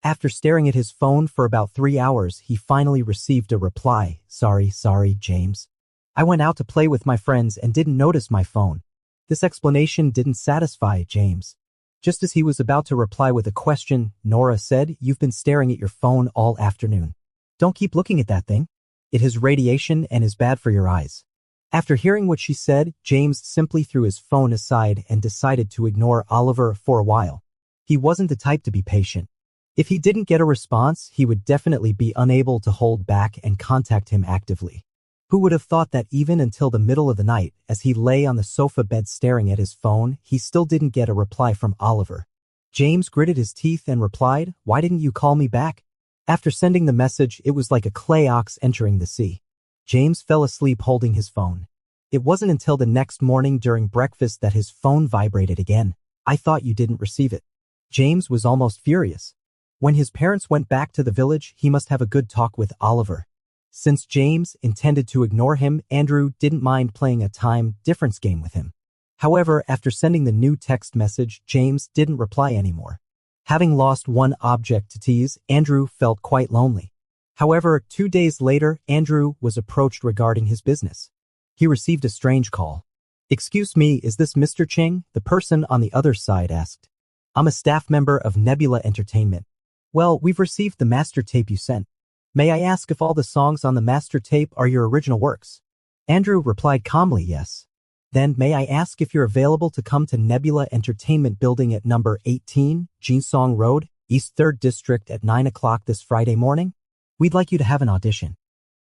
After staring at his phone for about 3 hours, he finally received a reply. Sorry, James. I went out to play with my friends and didn't notice my phone." This explanation didn't satisfy James. Just as he was about to reply with a question, Nora said, "You've been staring at your phone all afternoon. Don't keep looking at that thing. It has radiation and is bad for your eyes." After hearing what she said, James simply threw his phone aside and decided to ignore Oliver for a while. He wasn't the type to be patient. If he didn't get a response, he would definitely be unable to hold back and contact him actively. Who would have thought that even until the middle of the night, as he lay on the sofa bed staring at his phone, he still didn't get a reply from Oliver. James gritted his teeth and replied, "Why didn't you call me back?" After sending the message, it was like a clay ox entering the sea. James fell asleep holding his phone. It wasn't until the next morning during breakfast that his phone vibrated again. "I thought you didn't receive it." James was almost furious. When his parents went back to the village, he must have a good talk with Oliver. Since James intended to ignore him, Andrew didn't mind playing a time difference game with him. However, after sending the new text message, James didn't reply anymore. Having lost one object to tease, Andrew felt quite lonely. However, 2 days later, Andrew was approached regarding his business. He received a strange call. "Excuse me, is this Mr. Ching?" the person on the other side asked. "I'm a staff member of Nebula Entertainment." "Well, we've received the master tape you sent. May I ask if all the songs on the master tape are your original works?" Andrew replied calmly, "Yes." "Then may I ask if you're available to come to Nebula Entertainment building at number 18, Jinsong Road, East 3rd District at 9 o'clock this Friday morning? We'd like you to have an audition."